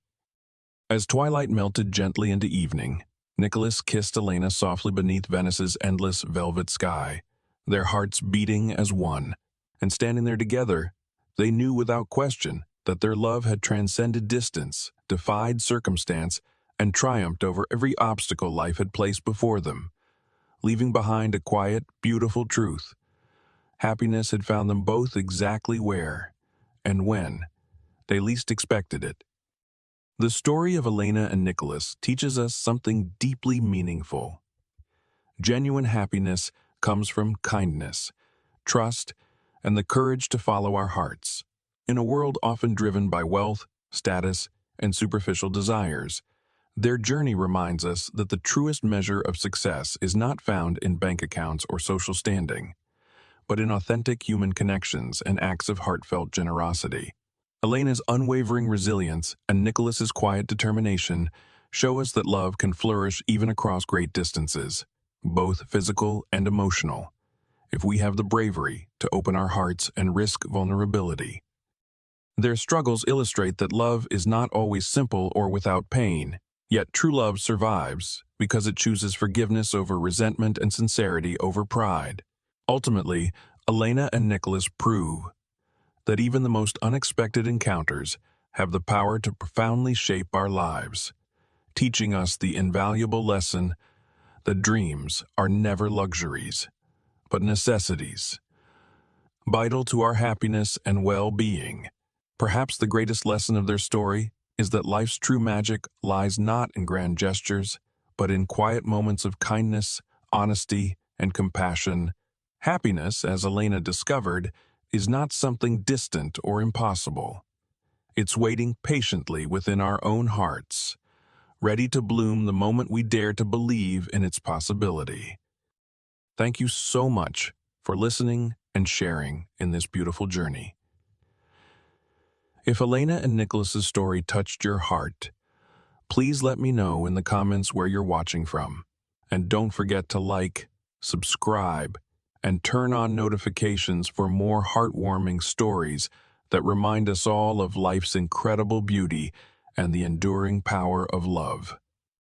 Speaker 1: As twilight melted gently into evening, Nicholas kissed Elena softly beneath Venice's endless velvet sky, their hearts beating as one. And standing there together, they knew without question that their love had transcended distance, defied circumstance, and triumphed over every obstacle life had placed before them, leaving behind a quiet, beautiful truth. Happiness had found them both exactly where, and when, they least expected it. The story of Elena and Nicholas teaches us something deeply meaningful. Genuine happiness comes from kindness, trust, and the courage to follow our hearts. In a world often driven by wealth, status, and superficial desires, their journey reminds us that the truest measure of success is not found in bank accounts or social standing, but in authentic human connections and acts of heartfelt generosity. Elena's unwavering resilience and Nicholas's quiet determination show us that love can flourish even across great distances, both physical and emotional, if we have the bravery to open our hearts and risk vulnerability. Their struggles illustrate that love is not always simple or without pain, yet true love survives because it chooses forgiveness over resentment and sincerity over pride. Ultimately, Elena and Nicholas prove that even the most unexpected encounters have the power to profoundly shape our lives, teaching us the invaluable lesson that dreams are never luxuries, but necessities, vital to our happiness and well-being. Perhaps the greatest lesson of their story is that life's true magic lies not in grand gestures, but in quiet moments of kindness, honesty, and compassion. Happiness, as Elena discovered, is not something distant or impossible. It's waiting patiently within our own hearts, ready to bloom the moment we dare to believe in its possibility. Thank you so much for listening and sharing in this beautiful journey. If Elena and Nicholas's story touched your heart, please let me know in the comments where you're watching from. And don't forget to like, subscribe, and turn on notifications for more heartwarming stories that remind us all of life's incredible beauty and the enduring power of love.